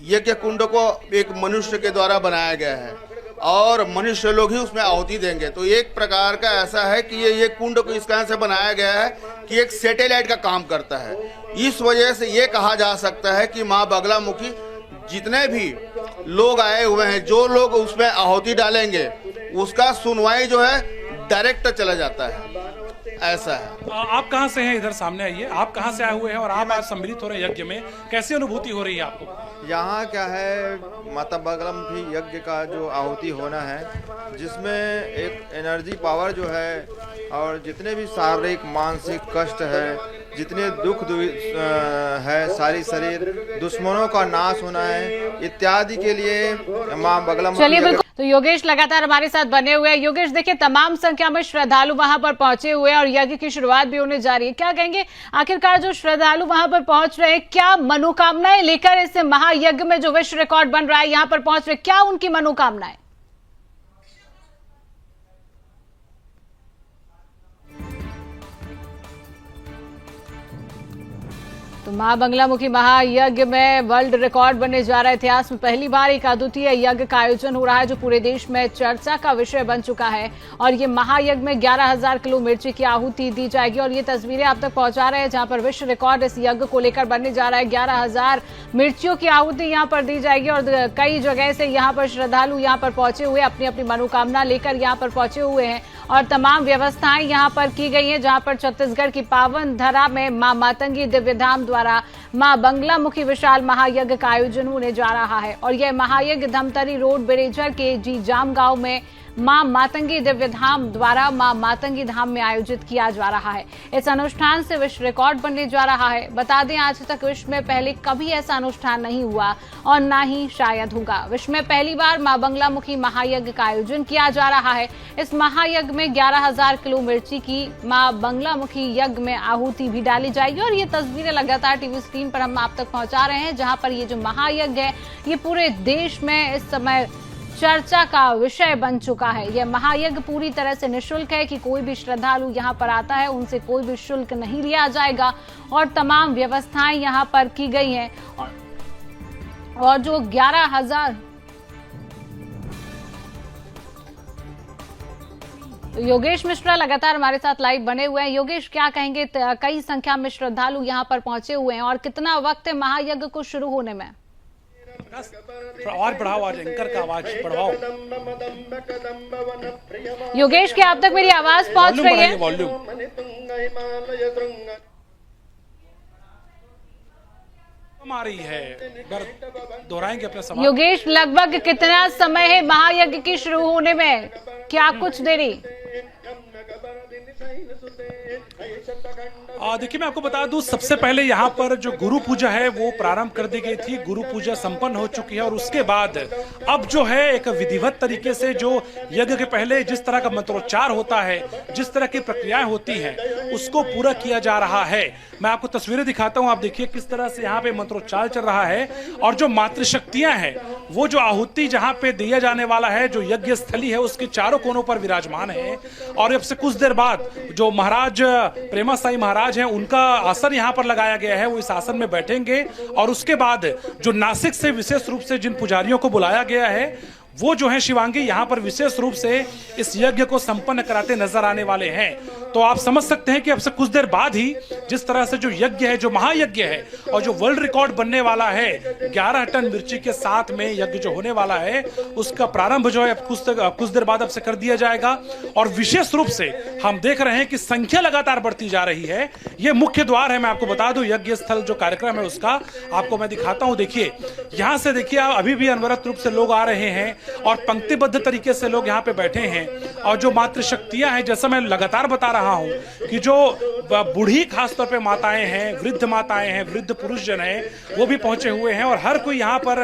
यज्ञ कुंड को एक मनुष्य के द्वारा बनाया गया है और मनुष्य लोग ही उसमें आहुति देंगे। तो एक प्रकार का ऐसा है कि ये कुंड को इस कारण से बनाया गया है कि एक सैटेलाइट का काम करता है। इस वजह से ये कहा जा सकता है कि माँ बगलामुखी जितने भी लोग आए हुए हैं, जो लोग उसमें आहुति डालेंगे, उसका सुनवाई जो है डायरेक्ट चला जाता है। ऐसा है। आप कहाँ से हैं? इधर सामने आइए। आप कहाँ से आए हुए हैं और आप आज सम्मिलित हो रहे हैं यज्ञ में, कैसी अनुभूति हो रही है आपको? यहाँ क्या है, माता बगलामुखी यज्ञ का जो आहुति होना है, जिसमें एक एनर्जी पावर जो है और जितने भी शारीरिक मानसिक कष्ट है, जितने दुख है, सारी शरीर दुश्मनों का नाश होना है, इत्यादि के लिए माँ बगलामुखी तो योगेश लगातार हमारे साथ बने हुए हैं। योगेश, देखिए तमाम संख्या में श्रद्धालु वहां पर पहुंचे हुए हैं और यज्ञ की शुरुआत भी होने जा रही है। क्या कहेंगे, आखिरकार जो श्रद्धालु वहां पर पहुंच रहे हैं, क्या मनोकामनाएं लेकर इस महायज्ञ में जो विश्व रिकॉर्ड बन रहा है यहां पर पहुंच रहे, क्या उनकी मनोकामनाएं? तो मां बंगलामुखी महायज्ञ में वर्ल्ड रिकॉर्ड बनने जा रहा है। इतिहास में पहली बार एक अद्वितीय यज्ञ का आयोजन हो रहा है जो पूरे देश में चर्चा का विषय बन चुका है। और ये महायज्ञ में 11,000 किलो मिर्ची की आहुति दी जाएगी और ये तस्वीरें आप तक पहुंचा रहे हैं जहां पर विश्व रिकॉर्ड इस यज्ञ को लेकर बनने जा रहा है। 11,000 मिर्चियों की आहुति यहां पर दी जाएगी और कई जगह से यहां पर श्रद्धालु यहां पर पहुंचे हुए अपनी अपनी मनोकामना लेकर यहां पर पहुंचे हुए हैं और तमाम व्यवस्थाएं यहां पर की गई हैं जहां पर छत्तीसगढ़ की पावन धरा में मां मातंगी दिव्य धाम द्वारा मां बंगलामुखी विशाल महायज्ञ का आयोजन होने जा रहा है। और यह महायज्ञ धमतरी रोड बिरेझर के जी जाम गांव में मां मातंगी दिव्य धाम द्वारा मां मातंगी धाम में आयोजित किया जा रहा है। इस अनुष्ठान से विश्व रिकॉर्ड बनने जा रहा है। बता दें, आज तक विश्व में पहले कभी ऐसा अनुष्ठान नहीं हुआ और ना ही शायद होगा। विश्व में पहली बार मां बंगलामुखी महायज्ञ का आयोजन किया जा रहा है। इस महायज्ञ में 11,000 किलो मिर्ची की मां बंगलामुखी यज्ञ में आहुति भी डाली जाएगी और ये तस्वीरें लगातार टीवी स्क्रीन पर हम आप तक पहुंचा रहे हैं जहां पर ये जो महायज्ञ है ये पूरे देश में इस समय चर्चा का विषय बन चुका है। यह महायज्ञ पूरी तरह से निःशुल्क है कि कोई भी श्रद्धालु यहां पर आता है उनसे कोई भी शुल्क नहीं लिया जाएगा और तमाम व्यवस्थाएं यहां पर की गई हैं। और जो 11,000 योगेश मिश्रा लगातार हमारे साथ लाइव बने हुए हैं। योगेश, क्या कहेंगे, कई संख्या में श्रद्धालु यहां पर पहुंचे हुए हैं और कितना वक्त है महायज्ञ को शुरू होने में? और बढ़ाओ, आज एंकर का आवाज बढ़ाओ। योगेश, क्या आप तक मेरी आवाज पहुंच रही है? वॉल्यूम आ रही है, दोहराएंगे अपना सवाल। योगेश, लगभग कितना समय है महायज्ञ की शुरू होने में? क्या कुछ देरी? देखिए, मैं आपको बता दूं, सबसे पहले यहाँ पर जो गुरु पूजा है वो प्रारंभ कर दी गई थी। गुरु पूजा संपन्न हो चुकी है और उसके बाद अब जो है एक विधिवत तरीके से जो यज्ञ के पहले जिस तरह का मंत्रोच्चार होता है, जिस तरह की प्रक्रियाएं होती हैं, उसको पूरा किया जा रहा है। मैं आपको तस्वीरें दिखाता हूं, आप देखिए किस तरह से यहाँ पे मंत्रोच्चार चल रहा है और जो मातृशक्तियां हैं वो जो आहुति जहाँ पे दिया जाने वाला है, जो यज्ञ स्थली है उसके चारों कोनों पर विराजमान है। और अब से कुछ देर बाद जो महाराज प्रेमा साई महाराज हैं उनका आसन यहाँ पर लगाया गया है, वो इस आसन में बैठेंगे और उसके बाद जो नासिक से विशेष रूप से जिन पुजारियों को बुलाया गया है वो जो है शिवांगी यहाँ पर विशेष रूप से इस यज्ञ को संपन्न कराते नजर आने वाले हैं। तो आप समझ सकते हैं कि अब से कुछ देर बाद ही जिस तरह से जो यज्ञ है, जो महायज्ञ है और जो वर्ल्ड रिकॉर्ड बनने वाला है 11 टन मिर्ची के साथ में यज्ञ जो होने वाला है उसका प्रारंभ जो है कुछ देर बाद अब से कर दिया जाएगा। और विशेष रूप से हम देख रहे हैं कि संख्या लगातार बढ़ती जा रही है। ये मुख्य द्वार है, मैं आपको बता दूं, यज्ञ स्थल जो कार्यक्रम है उसका आपको मैं दिखाता हूं। देखिए, यहां से देखिए अभी भी अनवरत रूप से लोग आ रहे हैं और पंक्तिबद्ध तरीके से लोग यहाँ पे बैठे हैं। और जो मातृशक्तियां हैं, जैसा मैं लगातार बता रहा हूं कि जो बूढ़ी खासतौर पे माताएं हैं, वृद्ध माताएं हैं, वृद्ध पुरुष जन हैं, वो भी पहुंचे हुए हैं और हर कोई यहाँ पर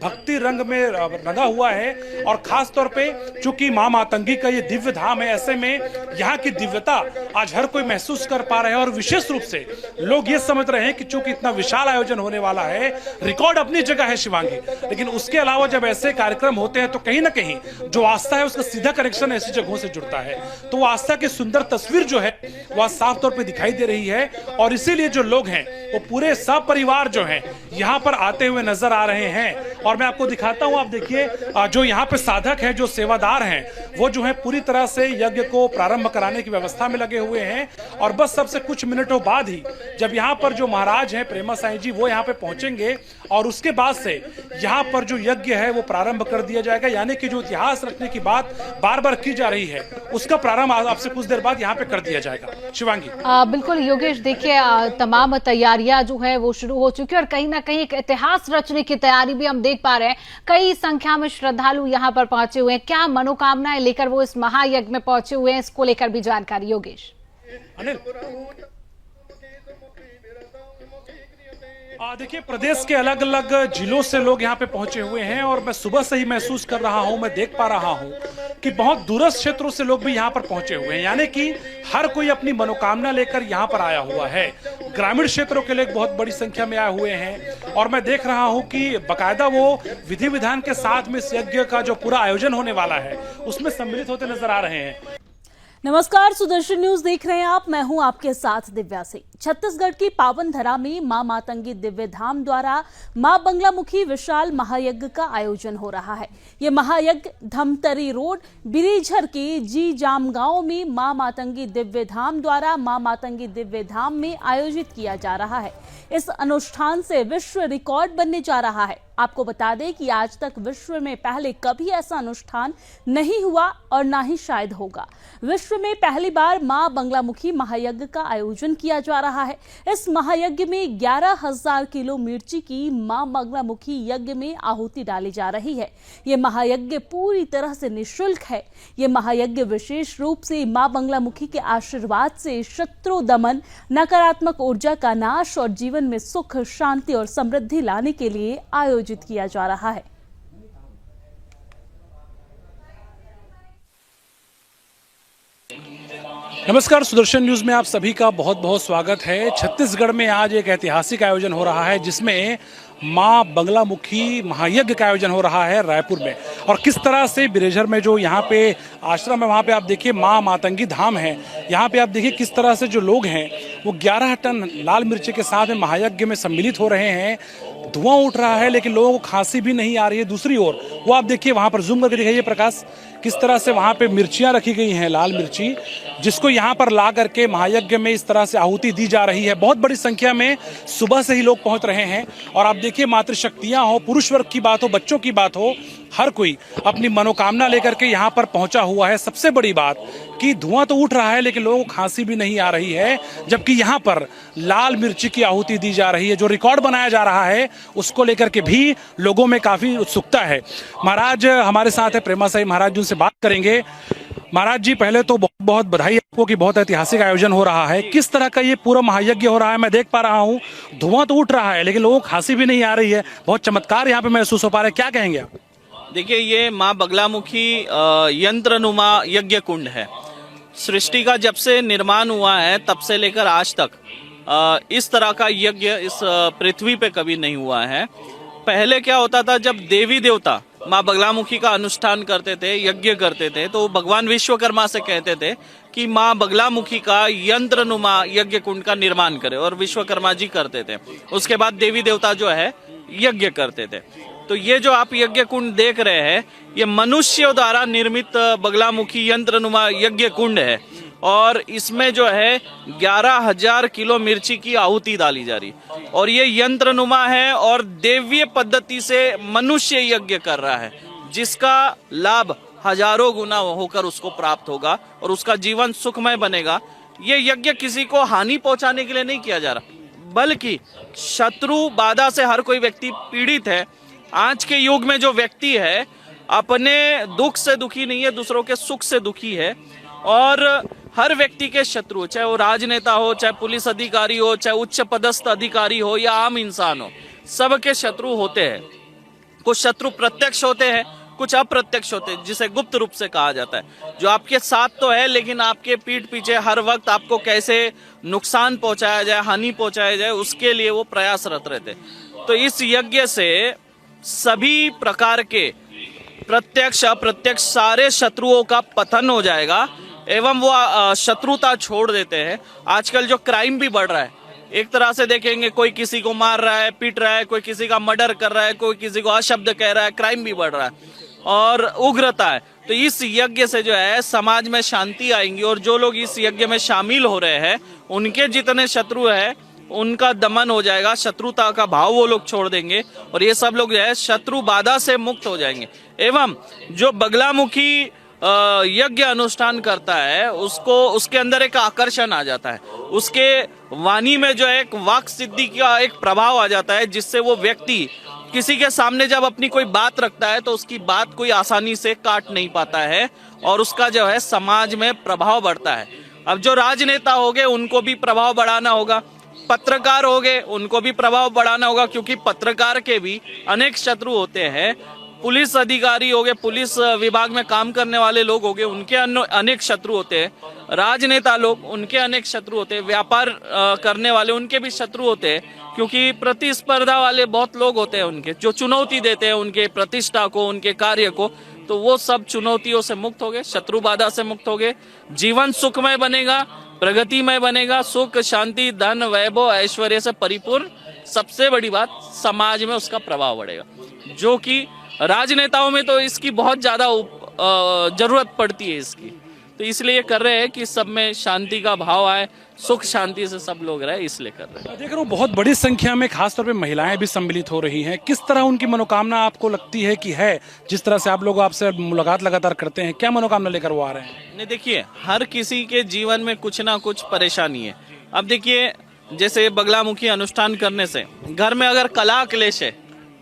भक्ति रंग में रंगा हुआ है। और खासतौर पे चूंकि मां मातंगी का ये दिव्य धाम है, ऐसे में यहाँ की दिव्यता आज हर कोई महसूस कर पा रहे हैं। और विशेष रूप से लोग ये समझ रहे हैं कि चूंकि इतना विशाल आयोजन होने वाला है, रिकॉर्ड अपनी जगह है शिवांगी, लेकिन उसके अलावा जब ऐसे कार्यक्रम होते हैं तो कहीं ना कहीं जो आस्था है उसका सीधा कनेक्शन ऐसी जगहों से जुड़ता है। तो वो आस्था की सुंदर तस्वीर जो है वह साफ तौर पे दिखाई दे रही है और इसीलिए जो लोग हैं वो पूरे सब परिवार जो हैं यहाँ पर आते हुए नजर आ रहे हैं। और मैं आपको दिखाता हूं, आप देखिए जो यहाँ पे साधक हैं, जो सेवादार हैं, वो जो है पूरी तरह से यज्ञ को प्रारंभ कराने की व्यवस्था में लगे हुए हैं। और बस सबसे कुछ मिनटों बाद ही जब यहाँ पर जो महाराज हैं प्रेमा साई जी वो यहाँ पे पहुंचेंगे और उसके बाद से यहाँ पर जो यज्ञ है वो प्रारंभ कर दिया जाएगा। यानी कि जो इतिहास रखने की बात बार बार की जा रही है उसका प्रारंभ आपसे कुछ देर बाद यहाँ पे कर दिया जाएगा। शिवांगी। बिल्कुल योगेश, देखिए तमाम तैयारियां जो है वो शुरू हो चुकी है और कहीं ना कहीं एक इतिहास रचने की तैयारी भी हम देख पा रहे हैं। कई संख्या में श्रद्धालु यहाँ पर पहुंचे हुए हैं। क्या मनोकामनाएं लेकर वो इस महायज्ञ में पहुंचे हुए हैं, इसको लेकर भी जानकारी योगेश। अनिल, देखिए, प्रदेश के अलग अलग जिलों से लोग यहाँ पे पहुंचे हुए हैं और मैं सुबह से ही महसूस कर रहा हूं, मैं देख पा रहा हूं कि बहुत दूरस्थ क्षेत्रों से लोग भी यहाँ पर पहुंचे हुए हैं। यानी कि हर कोई अपनी मनोकामना लेकर यहाँ पर आया हुआ है। ग्रामीण क्षेत्रों के लोग बहुत बड़ी संख्या में आए हुए हैं और मैं देख रहा हूं कि बाकायदा वो विधि विधान के साथ में इस यज्ञ का जो पूरा आयोजन होने वाला है उसमें सम्मिलित होते नजर आ रहे हैं। नमस्कार, सुदर्शन न्यूज देख रहे हैं आप। मैं हूं आपके साथ दिव्या सिंह। छत्तीसगढ़ की पावन धरा में मां मातंगी दिव्य धाम द्वारा मां बंगलामुखी विशाल महायज्ञ का आयोजन हो रहा है। ये महायज्ञ धमतरी रोड बिरीझर के जी जामगांव में मां मातंगी दिव्य धाम द्वारा मां मातंगी दिव्य धाम में आयोजित किया जा रहा है। इस अनुष्ठान से विश्व रिकॉर्ड बनने जा रहा है। आपको बता दें कि आज तक विश्व में पहले कभी ऐसा अनुष्ठान नहीं हुआ और ना ही शायद होगा। विश्व में पहली बार मां बंगलामुखी महायज्ञ का आयोजन किया जा रहा है। इस महायज्ञ में 11,000 किलो मिर्ची की मां बंगलामुखी यज्ञ में आहुति डाली जा रही है। ये महायज्ञ पूरी तरह से निःशुल्क है। ये महायज्ञ विशेष रूप से मां बंगलामुखी के आशीर्वाद से शत्रु दमन, नकारात्मक ऊर्जा का नाश और जीवन में सुख, शांति और समृद्धि लाने के लिए आयोजित किया जा रहा है। नमस्कार, सुदर्शन न्यूज में आप सभी का बहुत बहुत स्वागत है। छत्तीसगढ़ में आज एक ऐतिहासिक आयोजन हो रहा है जिसमें मां बंगलामुखी महायज्ञ का आयोजन हो रहा है रायपुर में। और किस तरह से बिरेझर में जो यहाँ पे आश्रम है वहाँ पे आप देखिए मां मातंगी धाम है। यहाँ पे आप देखिए किस तरह से जो लोग हैं वो 11 टन लाल मिर्ची के साथ में महायज्ञ में सम्मिलित हो रहे हैं। धुआं उठ रहा है लेकिन लोगों को खांसी भी नहीं आ रही है। दूसरी ओर वो आप देखिए वहाँ पर जूम करके दिखाइए प्रकाश, किस तरह से वहाँ पे मिर्चियाँ रखी गई हैं, लाल मिर्ची, जिसको यहाँ पर ला करके महायज्ञ में इस तरह से आहुति दी जा रही है। बहुत बड़ी संख्या में सुबह से ही लोग पहुँच रहे हैं और आप देखिए मातृशक्तियाँ हो, पुरुष वर्ग की बात हो, बच्चों की बात हो, हर कोई अपनी मनोकामना लेकर के यहाँ पर पहुंचा हुआ है। सबसे बड़ी बात कि धुआं तो उठ रहा है लेकिन लोगों को खांसी भी नहीं आ रही है, जबकि यहाँ पर लाल मिर्ची की आहुति दी जा रही है। जो रिकॉर्ड बनाया जा रहा है उसको लेकर के भी लोगों में काफी उत्सुकता है। महाराज हमारे साथ है, प्रेमा साई महाराज, उनसे बात करेंगे। महाराज जी, पहले तो बहुत बहुत बधाई आपको कि बहुत ऐतिहासिक आयोजन हो रहा है। किस तरह का ये पूरा महायज्ञ हो रहा है? मैं देख पा रहा हूँ धुआं तो उठ रहा है लेकिन लोगों को खांसी भी नहीं आ रही है। बहुत चमत्कार यहाँ पे महसूस हो पा रहा है। क्या कहेंगे आप? देखिए, ये मां बगलामुखी यंत्रनुमा यज्ञ कुंड है। सृष्टि का जब से निर्माण हुआ है तब से लेकर आज तक इस तरह का यज्ञ इस पृथ्वी पे कभी नहीं हुआ है। पहले क्या होता था, जब देवी देवता मां बगलामुखी का अनुष्ठान करते थे, यज्ञ करते थे, तो भगवान विश्वकर्मा से कहते थे कि मां बगलामुखी का यंत्रनुमा यज्ञ कुंड का निर्माण करे, और विश्वकर्मा जी करते थे। उसके बाद देवी देवता जो है यज्ञ करते थे। तो ये जो आप यज्ञ कुंड देख रहे हैं ये मनुष्यों द्वारा निर्मित बगलामुखी यंत्रनुमा यज्ञ कुंड है और इसमें जो है 11,000 किलो मिर्ची की आहुति डाली जा रही और ये यंत्रनुमा है और देवीय पद्धति से मनुष्य यज्ञ कर रहा है, जिसका लाभ हजारों गुना होकर उसको प्राप्त होगा और उसका जीवन सुखमय बनेगा। ये यज्ञ किसी को हानि पहुंचाने के लिए नहीं किया जा रहा, बल्कि शत्रु बाधा से हर कोई व्यक्ति पीड़ित है। आज के युग में जो व्यक्ति है अपने दुख से दुखी नहीं है, दूसरों के सुख से दुखी है। और हर व्यक्ति के शत्रु, चाहे वो राजनेता हो, चाहे पुलिस अधिकारी हो, चाहे उच्च पदस्थ अधिकारी हो या आम इंसान हो, सबके शत्रु होते हैं। कुछ शत्रु प्रत्यक्ष होते हैं, कुछ अप्रत्यक्ष होते हैं, जिसे गुप्त रूप से कहा जाता है, जो आपके साथ तो है लेकिन आपके पीठ पीछे हर वक्त आपको कैसे नुकसान पहुंचाया जाए, हानि पहुंचाया जाए, उसके लिए वो प्रयासरत रहते। तो इस यज्ञ से सभी प्रकार के प्रत्यक्ष अप्रत्यक्ष सारे शत्रुओं का पतन हो जाएगा एवं वो शत्रुता छोड़ देते हैं। आजकल जो क्राइम भी बढ़ रहा है, एक तरह से देखेंगे कोई किसी को मार रहा है, पीट रहा है, कोई किसी का मर्डर कर रहा है, कोई किसी को अशब्द कह रहा है, क्राइम भी बढ़ रहा है और उग्रता है। तो इस यज्ञ से जो है समाज में शांति आएंगी और जो लोग इस यज्ञ में शामिल हो रहे हैं उनके जितने शत्रु है उनका दमन हो जाएगा, शत्रुता का भाव वो लोग छोड़ देंगे और ये सब लोग जो है शत्रु बाधा से मुक्त हो जाएंगे। एवं जो बगलामुखी यज्ञ अनुष्ठान करता है उसको उसके अंदर एक आकर्षण आ जाता है, उसके वाणी में जो है एक वाक सिद्धि का एक प्रभाव आ जाता है, जिससे वो व्यक्ति किसी के सामने जब अपनी कोई बात रखता है तो उसकी बात कोई आसानी से काट नहीं पाता है और उसका जो है समाज में प्रभाव बढ़ता है। अब जो राजनेता होंगे उनको भी प्रभाव बढ़ाना होगा, पत्रकार हो गए, उनको भी प्रभाव बढ़ाना होगा, क्योंकि पत्रकार के भी अनेक शत्रु होते हैं। पुलिस अधिकारी हो गए, पुलिस विभाग में काम करने वाले लोग हो गए, उनके अनेक शत्रु होते हैं। राजनेता लोग, उनके अनेक शत्रु होते हैं। व्यापार करने वाले, उनके भी शत्रु होते हैं, क्योंकि प्रतिस्पर्धा वाले बहुत लोग होते हैं उनके, जो चुनौती देते हैं उनके प्रतिष्ठा को, उनके कार्य को। तो वो सब चुनौतियों से मुक्त हो गए, शत्रु बाधा से मुक्त हो गए। जीवन सुखमय बनेगा, प्रगतिमय बनेगा, सुख शांति धन वैभव ऐश्वर्य से परिपूर्ण। सबसे बड़ी बात, समाज में उसका प्रभाव बढ़ेगा, जो कि राजनेताओं में तो इसकी बहुत ज्यादा जरूरत पड़ती है इसकी। तो इसलिए कर रहे हैं कि सब में शांति का भाव आए, सुख शांति से सब लोग रहे, इसलिए कर रहे हैं। देख रहा हूँ बहुत बड़ी संख्या में खासतौर पे महिलाएं भी सम्मिलित हो रही हैं। किस तरह उनकी मनोकामना आपको लगती है कि है, जिस तरह से आप लोग आपसे मुलाकात लगातार करते हैं, क्या मनोकामना लेकर वो आ रहे हैं? नहीं, देखिए, हर किसी के जीवन में कुछ ना कुछ परेशानी है। अब देखिए, जैसे बगलामुखी अनुष्ठान करने से घर में अगर कलह क्लेश है,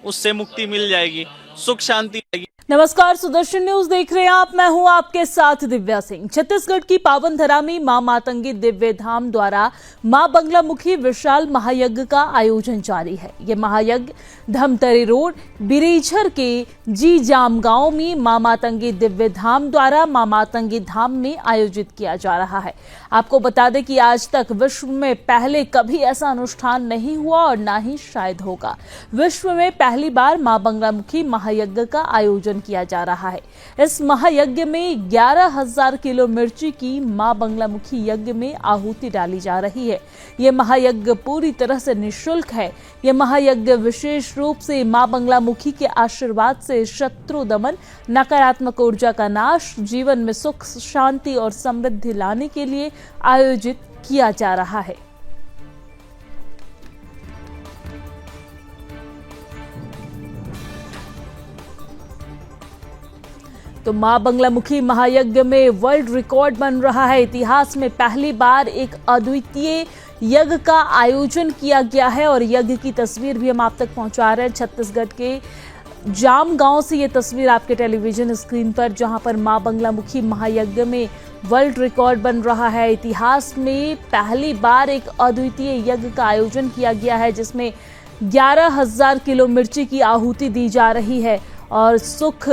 उससे मुक्ति मिल जाएगी, सुख शांति आएगी। नमस्कार, सुदर्शन न्यूज देख रहे हैं आप। मैं हूं आपके साथ दिव्या सिंह। छत्तीसगढ़ की पावन धरा में मां मातंगी दिव्य धाम द्वारा मां बगलामुखी विशाल महायज्ञ का आयोजन जारी है। यह महायज्ञ धमतरी रोड बिरेझर के जी जाम गांव में मां मातंगी दिव्य धाम द्वारा मां मातंगी धाम में आयोजित किया जा रहा है। आपको बता दें कि आज तक विश्व में पहले कभी ऐसा अनुष्ठान नहीं हुआ और ना ही शायद होगा। विश्व में पहली बार मां बगलामुखी महायज्ञ का आयोजन किया जा रहा है। इस महायज्ञ में 11,000 किलो मिर्ची की मां बगलामुखी यज्ञ में आहुति डाली जा रही है। यह महायज्ञ पूरी तरह से निःशुल्क है। यह महायज्ञ विशेष रूप से मां बगलामुखी के आशीर्वाद से शत्रु दमन, नकारात्मक ऊर्जा का नाश, जीवन में सुख शांति और समृद्धि लाने के लिए आयोजित किया जा रहा है। तो मां बगलामुखी महायज्ञ में वर्ल्ड रिकॉर्ड बन रहा है। इतिहास में पहली बार एक अद्वितीय यज्ञ का आयोजन किया गया है और यज्ञ की तस्वीर भी हम आप तक पहुंचा रहे हैं। छत्तीसगढ़ के जाम गांव से ये तस्वीर आपके टेलीविजन स्क्रीन पर, जहां पर मां बगलामुखी महायज्ञ में वर्ल्ड रिकॉर्ड बन रहा है। इतिहास में पहली बार एक अद्वितीय यज्ञ का आयोजन किया गया है, जिसमें 11,000 किलो मिर्ची की आहुति दी जा रही है और सुख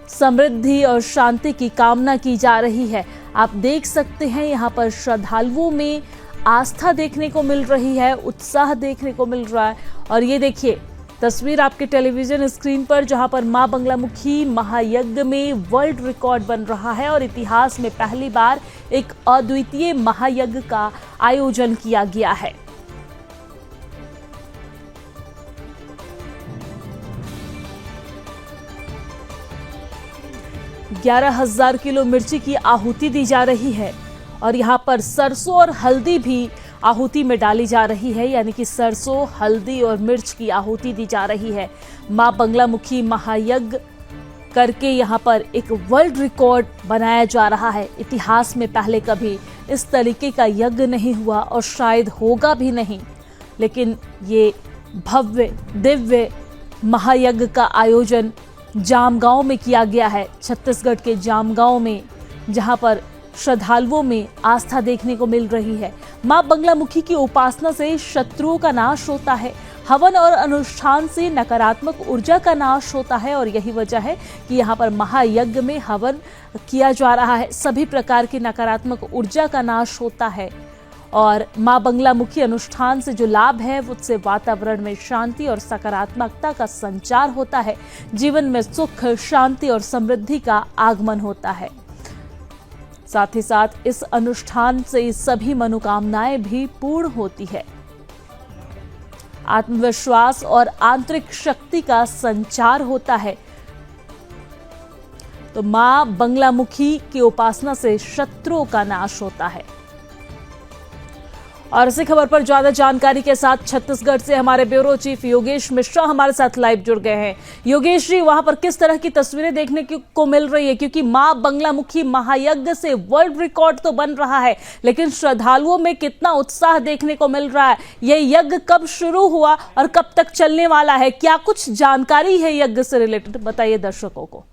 समृद्धि और शांति की कामना की जा रही है। आप देख सकते हैं यहाँ पर श्रद्धालुओं में आस्था देखने को मिल रही है, उत्साह देखने को मिल रहा है। और ये देखिए तस्वीर आपके टेलीविजन स्क्रीन पर, जहां पर मां बगलामुखी महायज्ञ में वर्ल्ड रिकॉर्ड बन रहा है और इतिहास में पहली बार एक अद्वितीय महायज्ञ का आयोजन किया गया है। ग्यारह 11,000 किलो मिर्ची की आहुति दी जा रही है और यहाँ पर सरसों और हल्दी भी आहुति में डाली जा रही है, यानी कि सरसों, हल्दी और मिर्च की आहुति दी जा रही है। मां बगलामुखी महायज्ञ करके यहाँ पर एक वर्ल्ड रिकॉर्ड बनाया जा रहा है। इतिहास में पहले कभी इस तरीके का यज्ञ नहीं हुआ और शायद होगा भी नहीं, लेकिन ये भव्य दिव्य महायज्ञ का आयोजन जामगांव में किया गया है। छत्तीसगढ़ के जामगांव में, जहां पर श्रद्धालुओं में आस्था देखने को मिल रही है। मां बगलामुखी की उपासना से शत्रुओं का नाश होता है, हवन और अनुष्ठान से नकारात्मक ऊर्जा का नाश होता है और यही वजह है कि यहाँ पर महायज्ञ में हवन किया जा रहा है। सभी प्रकार की नकारात्मक ऊर्जा का नाश होता है और मां बगलामुखी अनुष्ठान से जो लाभ है उससे वातावरण में शांति और सकारात्मकता का संचार होता है। जीवन में सुख, शांति और समृद्धि का आगमन होता है। साथ ही साथ इस अनुष्ठान से सभी मनोकामनाएं भी पूर्ण होती है। आत्मविश्वास और आंतरिक शक्ति का संचार होता है। तो मां बगलामुखी की उपासना से शत्रुओं का नाश होता है। और इसी खबर पर ज्यादा जानकारी के साथ छत्तीसगढ़ से हमारे ब्यूरो चीफ योगेश मिश्रा हमारे साथ लाइव जुड़ गए हैं। योगेश जी, वहां पर किस तरह की तस्वीरें देखने को मिल रही है, क्योंकि मां बगलामुखी महायज्ञ से वर्ल्ड रिकॉर्ड तो बन रहा है, लेकिन श्रद्धालुओं में कितना उत्साह देखने को मिल रहा है। यह यज्ञ कब शुरू हुआ और कब तक चलने वाला है, क्या कुछ जानकारी है यज्ञ से रिलेटेड, बताइए दर्शकों को।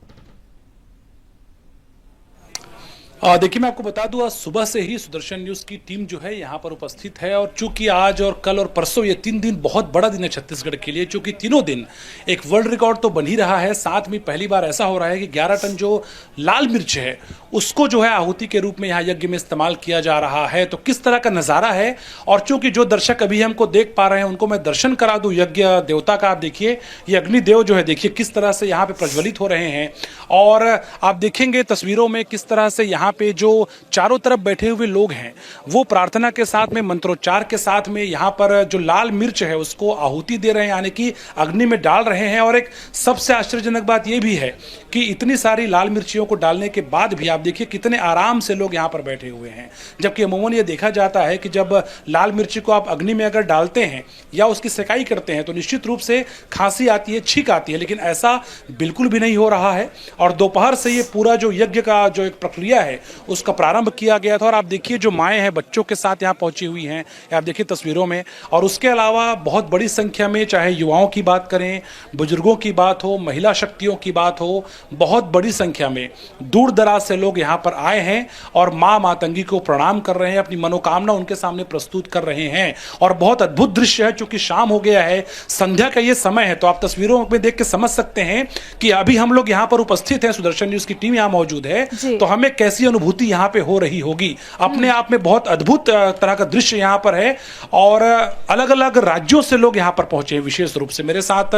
देखिए मैं आपको बता दूं, आज सुबह से ही सुदर्शन न्यूज की टीम जो है यहाँ पर उपस्थित है और चूंकि आज और कल और परसों ये 3 दिन बहुत बड़ा दिन है छत्तीसगढ़ के लिए, चूंकि तीनों दिन एक वर्ल्ड रिकॉर्ड तो बन ही रहा है, साथ में पहली बार ऐसा हो रहा है कि 11 टन जो लाल मिर्च है उसको जो है आहुति के रूप में यहाँ यज्ञ में इस्तेमाल किया जा रहा है। तो किस तरह का नज़ारा है, और चूंकि जो दर्शक अभी हमको देख पा रहे हैं उनको मैं दर्शन करा दूं यज्ञ देवता का। आप देखिए ये अग्निदेव जो है, देखिए किस तरह से यहाँ पे प्रज्वलित हो रहे हैं, और आप देखेंगे तस्वीरों में किस तरह से यहाँ पे जो चारों तरफ बैठे हुए लोग हैं वो प्रार्थना के साथ में, मंत्रोच्चार के साथ में यहाँ पर जो लाल मिर्च है उसको आहुति दे रहे हैं, यानी कि अग्नि में डाल रहे हैं। और एक सबसे आश्चर्यजनक बात यह भी है कि इतनी सारी लाल मिर्चियों को डालने के बाद भी आप देखिए कितने आराम से लोग यहाँ पर बैठे हुए हैं। जबकि अमूमन ये देखा जाता है कि जब लाल मिर्ची को आप अग्नि में अगर डालते हैं या उसकी सेकाई करते हैं तो निश्चित रूप से खांसी आती है, छींक आती है, लेकिन ऐसा बिल्कुल भी नहीं हो रहा है। और दोपहर से ये पूरा जो यज्ञ का जो एक प्रक्रिया है उसका प्रारंभ किया गया था। और आप देखिए जो माएँ हैं बच्चों के साथ यहाँ पहुंची हुई हैं, आप देखिए तस्वीरों में। और उसके अलावा बहुत बड़ी संख्या में चाहे युवाओं की बात करें, बुजुर्गों की बात हो, महिला शक्तियों की बात हो, बहुत बड़ी संख्या में दूर दराज से लोग यहाँ पर आए हैं और माँ मातंगी को प्रणाम कर रहे हैं, अपनी मनोकामना उनके सामने प्रस्तुत कर रहे हैं। और बहुत अद्भुत दृश्य है, चूंकि शाम हो गया है, संध्या का ये समय है, तो आप तस्वीरों में देख के समझ सकते हैं कि अभी हम लोग यहाँ पर उपस्थित हैं, सुदर्शन न्यूज की टीम यहाँ मौजूद है, तो हमें कैसी अनुभूति यहाँ पे हो रही होगी। अपने आप में बहुत अद्भुत तरह का दृश्य यहाँ पर है। और अलग अलग राज्यों से लोग यहाँ पर पहुंचे हैं। विशेष रूप से मेरे साथ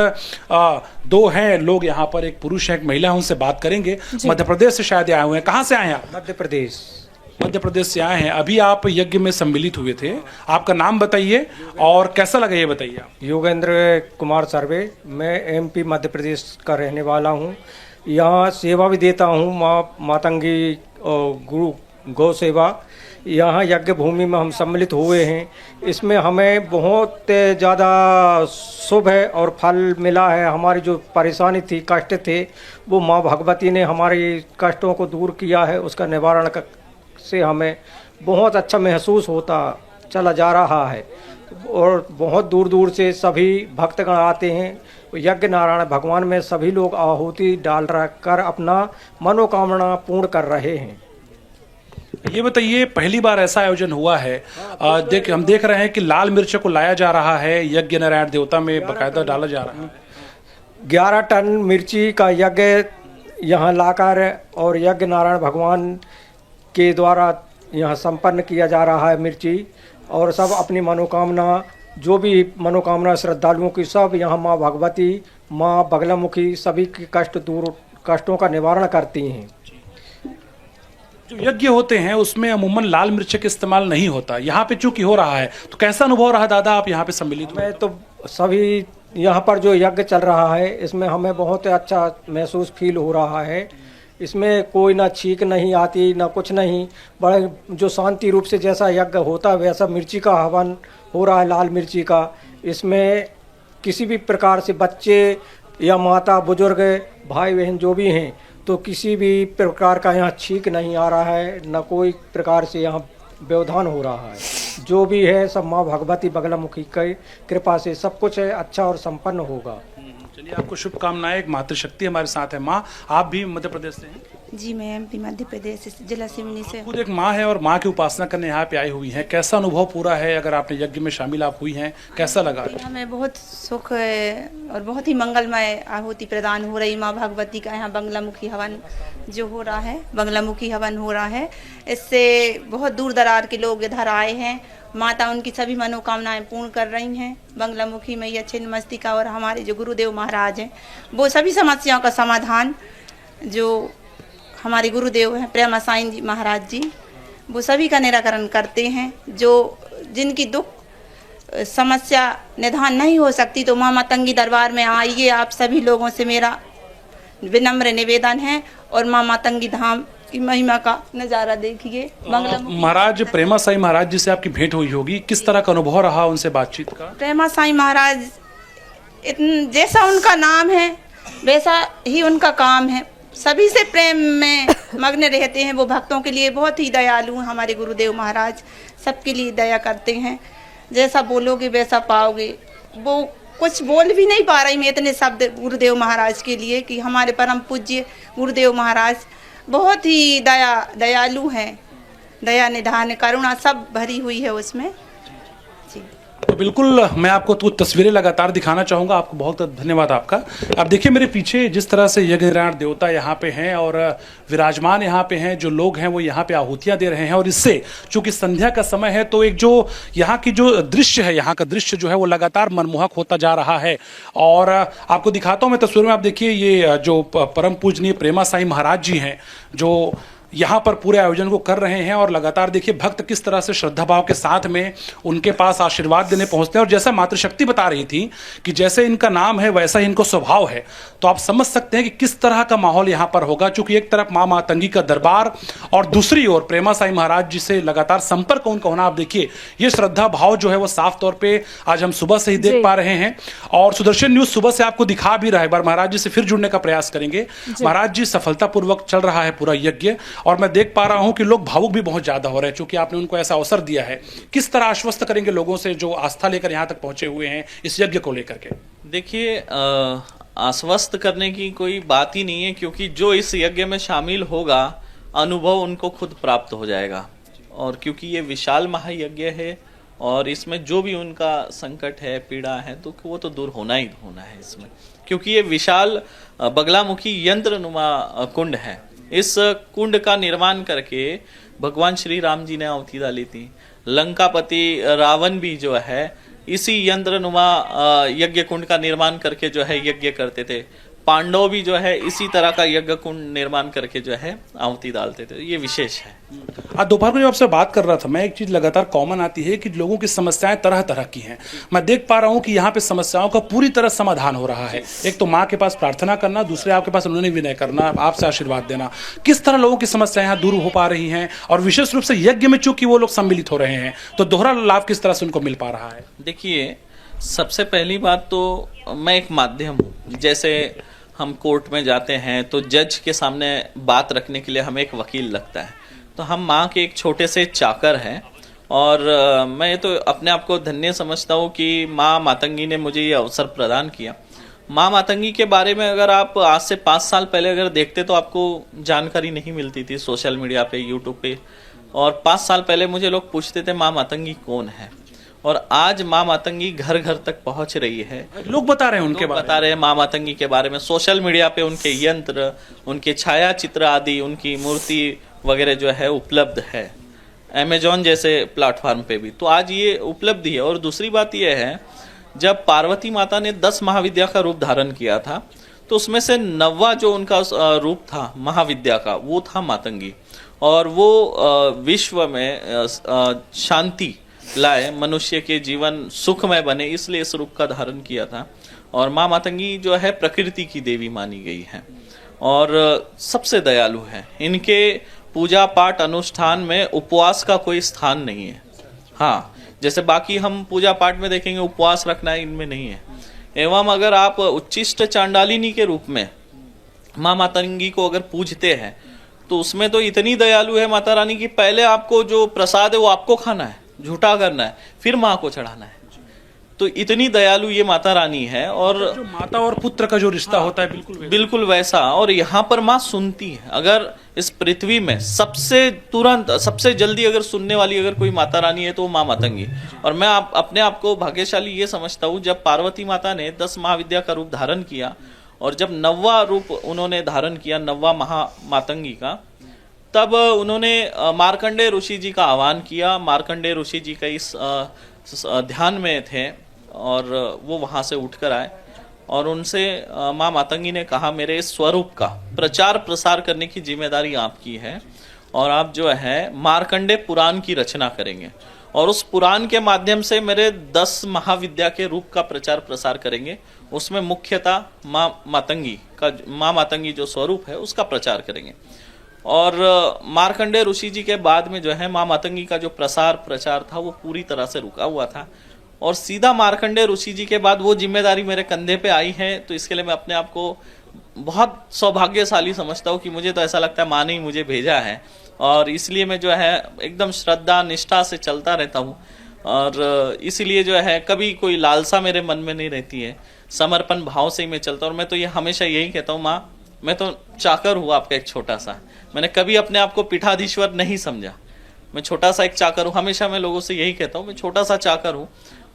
2 हैं लोग यहाँ पर, एक पुरुष है एक महिला है, उनसे बात करेंगे। मध्य प्रदेश से शायद आए हुए हैं। कहाँ से आए हैं आप? मध्य प्रदेश से आए हैं। अभी आप यज्ञ में सम्मिलित हुए थे, आपका नाम बताइए और कैसा लगा ये बताइए आप। योगेंद्र कुमार सर्वे, मैं एमपी मध्य प्रदेश का रहने वाला हूँ। यहाँ सेवा भी देता हूँ, माँ मातंगी गुरु गौ सेवा। यहाँ यज्ञ भूमि में हम सम्मिलित हुए हैं। इसमें हमें बहुत ज़्यादा शुभ है और फल मिला है। हमारी जो परेशानी थी, कष्ट थे, वो माँ भगवती ने हमारी कष्टों को दूर किया है। उसका निवारण से हमें बहुत अच्छा महसूस होता चला जा रहा है। और बहुत दूर दूर से सभी भक्तगण आते हैं। यज्ञ नारायण भगवान में सभी लोग आहुति डाल कर अपना मनोकामना पूर्ण कर रहे हैं। ये बताइए, पहली बार ऐसा आयोजन हुआ है, हम देख रहे हैं कि लाल मिर्च को लाया जा रहा है, यज्ञ नारायण देवता में बकायदा डाला जा रहा है। 11 टन मिर्ची का यज्ञ यहाँ लाकर और यज्ञ नारायण भगवान के द्वारा यहाँ संपन्न किया जा रहा है मिर्ची। और सब अपनी मनोकामना, जो भी मनोकामना श्रद्धालुओं की, सब यहाँ माँ भगवती, माँ बगलामुखी सभी की कष्टों का निवारण करती हैं। जो यज्ञ होते हैं उसमें अमूमन लाल मिर्च का इस्तेमाल नहीं होता, यहाँ पे चूंकि हो रहा है, तो कैसा अनुभव रहा दादा आप यहाँ पे सम्मिलित हुए? मैं तो सभी यहाँ पर जो यज्ञ चल रहा है इसमें हमें बहुत अच्छा महसूस फील हो रहा है। इसमें कोई ना छींक नहीं आती ना कुछ नहीं, बड़े जो शांति रूप से जैसा यज्ञ होता है वैसा मिर्ची का हवन हो रहा है, लाल मिर्ची का। इसमें किसी भी प्रकार से बच्चे या माता बुजुर्ग भाई बहन जो भी हैं, तो किसी भी प्रकार का यहाँ छींक नहीं आ रहा है, न कोई प्रकार से यहाँ व्यवधान हो रहा है। जो भी है सब माँ भगवती बगलामुखी की कृपा से सब कुछ है अच्छा और संपन्न होगा। चलिए, आपको शुभकामनाएं। एक मातृशक्ति हमारे साथ है। माँ, आप भी मध्य प्रदेश से हैं? जी, मैं एमपी मध्य प्रदेश जिला सिवनी से। खुद एक माँ है और माँ की उपासना करने यहाँ पे आई हुई हैं, कैसा अनुभव पूरा है? अगर आपने यज्ञ में शामिल आप हुई हैं, कैसा लगा? हमें बहुत सुख और बहुत ही मंगलमय आहुति प्रदान हो रही। माँ भगवती का यहाँ बंगलामुखी हवन जो हो रहा है, बंगलामुखी हवन हो रहा है। इससे बहुत दूर दरार के लोग इधर आए हैं। माता उनकी सभी मनोकामनाएं पूर्ण कर रही हैं। बंगलामुखी मैया छिन्नमस्तिका और हमारे जो गुरुदेव महाराज हैं, वो सभी समस्याओं का समाधान, जो हमारे गुरुदेव हैं प्रेमा साईं जी महाराज जी, वो सभी का निराकरण करते हैं। जो जिनकी दुख समस्या निदान नहीं हो सकती, तो माँ मातंगी दरबार में आइए। आप सभी लोगों से मेरा विनम्र निवेदन है और माँ मातंगी धाम की महिमा का नज़ारा देखिए। महाराज प्रेमा साईं महाराज जी से आपकी भेंट हुई होगी, किस तरह का अनुभव रहा उनसे बातचीत का? प्रेमा साईं महाराज जैसा उनका नाम है वैसा ही उनका काम है। सभी से प्रेम में मग्न रहते हैं। वो भक्तों के लिए बहुत ही दयालु हैं। हमारे गुरुदेव महाराज सबके लिए दया करते हैं। जैसा बोलोगे वैसा पाओगे। वो कुछ बोल भी नहीं पा रही मैं इतने शब्द गुरुदेव महाराज के लिए कि हमारे परम पूज्य गुरुदेव महाराज बहुत ही दयालु हैं, दया निधान करुणा सब भरी हुई है उसमें जी। तो बिल्कुल मैं आपको तो तस्वीरें लगातार दिखाना चाहूँगा। आपको बहुत धन्यवाद आपका। अब देखिए मेरे पीछे जिस तरह से यज्ञ नारायण देवता यहाँ पे हैं और विराजमान यहाँ पे हैं, जो लोग हैं वो यहाँ पे आहुतियाँ दे रहे हैं। और इससे चूंकि संध्या का समय है तो एक जो यहाँ की जो दृश्य है, यहाँ का दृश्य जो है वो लगातार मनमोहक होता जा रहा है। और आपको दिखाता हूँ मैं तस्वीर में। आप देखिए ये जो परम पूजनीय प्रेमा साई महाराज जी हैं जो यहाँ पर पूरे आयोजन को कर रहे हैं। और लगातार देखिए भक्त किस तरह से श्रद्धा भाव के साथ में उनके पास आशीर्वाद देने पहुंचते हैं। और जैसा मातृशक्ति बता रही थी कि जैसे इनका नाम है वैसा ही इनको स्वभाव है, तो आप समझ सकते हैं कि किस तरह का माहौल यहाँ पर होगा। चूंकि एक तरफ माँ मातंगी का दरबार और दूसरी ओर प्रेमा साई महाराज जी से लगातार संपर्क उनका होना। आप देखिए ये श्रद्धा भाव जो है वो साफ तौर पर आज हम सुबह से ही देख पा रहे हैं। और सुदर्शन न्यूज सुबह से आपको दिखा भी रहा है। एक बार महाराज जी से फिर जुड़ने का प्रयास करेंगे। महाराज जी सफलतापूर्वक चल रहा है पूरा यज्ञ और मैं देख पा रहा हूं कि लोग भावुक भी बहुत ज्यादा हो रहे हैं, क्योंकि आपने उनको ऐसा अवसर दिया है। किस तरह आश्वस्त करेंगे लोगों से जो आस्था लेकर यहां तक पहुंचे हुए हैं इस यज्ञ को लेकर के? देखिए आश्वस्त करने की कोई बात ही नहीं है, क्योंकि जो इस यज्ञ में शामिल होगा अनुभव उनको खुद प्राप्त हो जाएगा। और क्योंकि ये विशाल महायज्ञ है और इसमें जो भी उनका संकट है, पीड़ा है, तो वो तो दूर होना ही होना है इसमें, क्योंकि ये विशाल बगलामुखी यंत्र नुमा कुंड है। इस कुंड का निर्माण करके भगवान श्री राम जी ने आहुति डाली थी। लंकापति रावण भी जो है इसी यंत्र नुमा यज्ञ कुंड का निर्माण करके जो है यज्ञ करते थे। पांडव भी जो है इसी तरह का यज्ञ कुंड निर्माण करके जो है आहुति डालते थे। ये विशेष है। आज दोपहर को जब आपसे बात कर रहा था मैं, एक चीज लगातार कॉमन आती है कि लोगों की समस्याएं तरह तरह की हैं। मैं देख पा रहा हूं कि यहाँ पे समस्याओं का पूरी तरह समाधान हो रहा है। एक तो माँ के पास प्रार्थना करना, दूसरे आपके पास उन्होंने विनय करना, आपसे आशीर्वाद देना। किस तरह लोगों की समस्याएं यहाँ दूर हो पा रही हैं और विशेष रूप से यज्ञ में चूंकि वो लोग सम्मिलित हो रहे हैं तो दोहरा लाभ किस तरह से उनको मिल पा रहा है? देखिए सबसे पहली बात तो मैं एक माध्यम हूँ। जैसे हम कोर्ट में जाते हैं तो जज के सामने बात रखने के लिए हमें एक वकील लगता है, तो हम माँ के एक छोटे से चाकर हैं। और मैं तो अपने आप को धन्य समझता हूँ कि माँ मातंगी ने मुझे ये अवसर प्रदान किया। माँ मातंगी के बारे में अगर आप आज से 5 साल पहले अगर देखते तो आपको जानकारी नहीं मिलती थी सोशल मीडिया पे, यूट्यूब पे। और 5 साल पहले मुझे लोग पूछते थे माँ मातंगी कौन है, और आज माँ मातंगी घर घर तक पहुंच रही है। लोग बता रहे हैं उनके बारे में, बता रहे हैं माँ मातंगी के बारे में। सोशल मीडिया पे उनके यंत्र, उनके छाया चित्र आदि, उनकी मूर्ति वगैरह जो है उपलब्ध है अमेजॉन जैसे प्लेटफॉर्म पे भी। तो आज ये उपलब्धि है। और दूसरी बात यह है, जब पार्वती माता ने 10 महाविद्या का रूप धारण किया था तो उसमें से 9वां जो उनका रूप था महाविद्या का, वो था मातंगी। और वो विश्व में शांति लाए, मनुष्य के जीवन सुखमय बने, इसलिए इस रूप का धारण किया था। और माँ मातंगी जो है प्रकृति की देवी मानी गई है और सबसे दयालु है। इनके पूजा पाठ अनुष्ठान में उपवास का कोई स्थान नहीं है। हाँ, जैसे बाकी हम पूजा पाठ में देखेंगे उपवास रखना है, इनमें नहीं है। एवं अगर आप उच्चिष्ट चांडालिनी के रूप में माँ मातंगी को अगर पूजते हैं तो उसमें तो इतनी दयालु है माता रानी की, पहले आपको जो प्रसाद है वो आपको खाना है, झूठा करना है, फिर माँ को चढ़ाना है। तो इतनी दयालु ये माता रानी है। और जो माता और पुत्र का जो रिश्ता होता है बिल्कुल वैसा। और यहाँ पर माँ सुनती है। अगर इस पृथ्वी में सबसे तुरंत सबसे जल्दी अगर सुनने वाली अगर कोई माता रानी है तो माँ मातंगी। और मैं अपने आप को भाग्यशाली ये समझता हूँ, जब पार्वती माता ने 10 महाविद्या का रूप धारण किया और जब 9वां रूप उन्होंने धारण किया, 9वां मातंगी का, तब उन्होंने मार्कंडेय ऋषि जी का आह्वान किया। मार्कंडेय ऋषि जी का इस ध्यान में थे और वो वहां से उठकर आए और उनसे माँ मातंगी ने कहा, मेरे इस स्वरूप का प्रचार प्रसार करने की जिम्मेदारी आपकी है और आप जो है मार्कंडेय पुराण की रचना करेंगे और उस पुराण के माध्यम से मेरे 10 महाविद्या के रूप का प्रचार प्रसार करेंगे। उसमें मुख्यतः माँ मातंगी जो स्वरूप है उसका प्रचार करेंगे। और मार्कंडेय ऋषि जी के बाद में जो है माँ मातंगी का जो प्रचार था वो पूरी तरह से रुका हुआ था और सीधा मार्कंडेय ऋषि जी के बाद वो जिम्मेदारी मेरे कंधे पे आई है। तो इसके लिए मैं अपने आप को बहुत सौभाग्यशाली समझता हूँ कि मुझे तो ऐसा लगता है माँ ने ही मुझे भेजा है और इसलिए मैं जो है एकदम श्रद्धा निष्ठा से चलता रहता हूँ। और इसीलिए जो है कभी कोई लालसा मेरे मन में नहीं रहती है, समर्पण भाव से ही मैं चलता हूँ। और मैं तो ये हमेशा यही कहता हूँ, माँ मैं तो चाकर हुआ आपका एक छोटा सा। मैंने कभी अपने आप को पीठाधीश्वर नहीं समझा। मैं छोटा सा एक चाकर हूँ। हमेशा मैं लोगों से यही कहता हूँ, मैं छोटा सा चाकर हूँ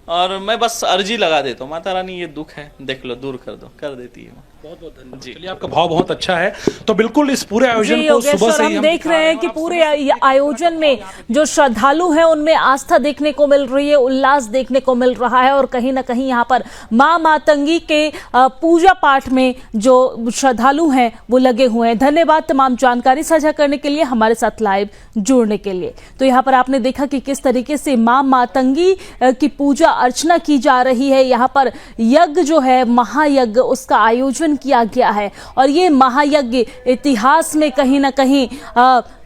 और मैं बस अर्जी लगा देता हूँ, माता रानी ये दुख है देख लो, दूर कर दो, कर देती है। बहुत बहुत धन्यवाद। चलिए, आपका भाव बहुत अच्छा है। तो बिल्कुल इस पूरे आयोजन जी को योगेश्वर, सुबह से ही हम देख रहे हैं कि पूरे आयोजन में जो श्रद्धालु हैं उनमें आस्था देखने को मिल रही है, उल्लास देखने को मिल रहा है और कहीं ना कहीं यहाँ पर मां मातंगी के पूजा पाठ में जो श्रद्धालु हैं वो लगे हुए हैं। धन्यवाद तमाम जानकारी साझा करने के लिए, हमारे साथ लाइव जुड़ने के लिए। तो यहाँ पर आपने देखा कि किस तरीके से मां मातंगी की पूजा अर्चना की जा रही है। यहाँ पर यज्ञ जो है, महायज्ञ, उसका आयोजन किया गया है और ये महायज्ञ इतिहास में कहीं ना कहीं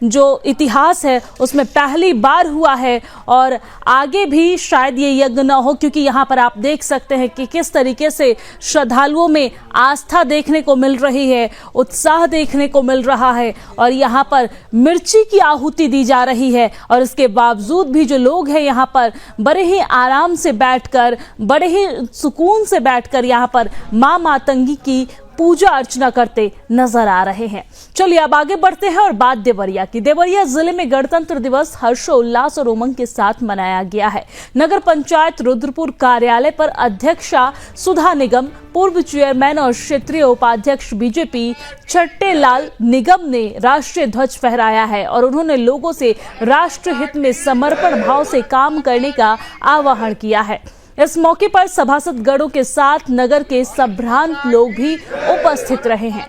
जो इतिहास है उसमें पहली बार हुआ है और आगे भी शायद ये यज्ञ न हो, क्योंकि यहाँ पर आप देख सकते हैं कि किस तरीके से श्रद्धालुओं में आस्था देखने को मिल रही है, उत्साह देखने को मिल रहा है और यहाँ पर मिर्ची की आहुति दी जा रही है और इसके बावजूद भी जो लोग हैं यहाँ पर बड़े ही आराम से बैठकर, बड़े ही सुकून से बैठकर यहाँ पर मां मातंगी की पूजा अर्चना करते नजर आ रहे हैं। चलिए अब आगे बढ़ते हैं और बात देवरिया की। देवरिया जिले में गणतंत्र दिवस हर्षोल्लास और उमंग के साथ मनाया गया है। नगर पंचायत रुद्रपुर कार्यालय पर अध्यक्षा सुधा निगम, पूर्व चेयरमैन और क्षेत्रीय उपाध्यक्ष बीजेपी छट्टेलाल निगम ने राष्ट्रीय ध्वज फहराया है और उन्होंने लोगों से राष्ट्र हित में समर्पण भाव से काम करने का आह्वान किया है। इस मौके पर सभासदगणों के साथ नगर के संभ्रांत लोग भी उपस्थित रहे हैं।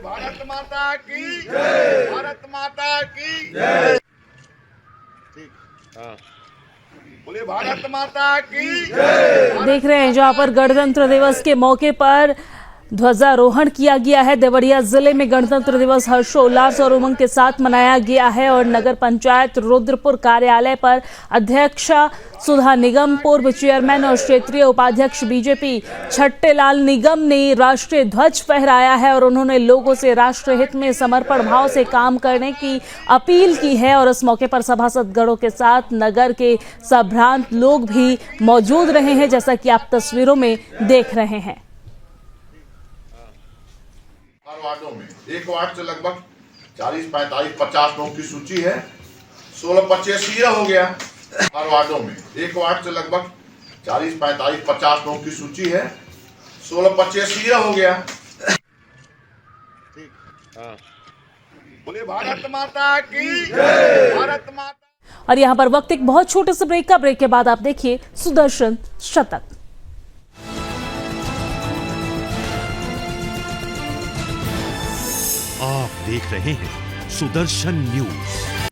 भारत माता की जय, भारत माता की जय। बोले भारत माता की जय। देख रहे हैं जहां पर गणतंत्र दिवस के मौके पर ध्वजारोहण किया गया है। देवरिया जिले में गणतंत्र दिवस हर्षोल्लास और उमंग के साथ मनाया गया है और नगर पंचायत रुद्रपुर कार्यालय पर अध्यक्षा सुधा निगम, पूर्व चेयरमैन और क्षेत्रीय उपाध्यक्ष बीजेपी छट्टेलाल निगम ने राष्ट्रीय ध्वज फहराया है और उन्होंने लोगों से राष्ट्र हित में समर्पण भाव से काम करने की अपील की है और इस मौके पर सभासदगणों के साथ नगर के संभ्रांत लोग भी मौजूद रहे हैं, जैसा कि आप तस्वीरों में देख रहे हैं। वार्डों में एक वार्ड से लगभग 40, 45, 50 लोगों की सूची है। 16-25 सीरा हो गया। हर वार्डों में एक वार्ड से लगभग 40, 45, 50 लोगों की सूची है। 16-25 सीरा हो गया। बोले भारत माता की जय, भारत माता। और यहाँ पर वक्त एक बहुत छोटे से ब्रेक का, ब्रेक के बाद आप देखिए सुदर्शन शतक। आप देख रहे हैं सुदर्शन न्यूज।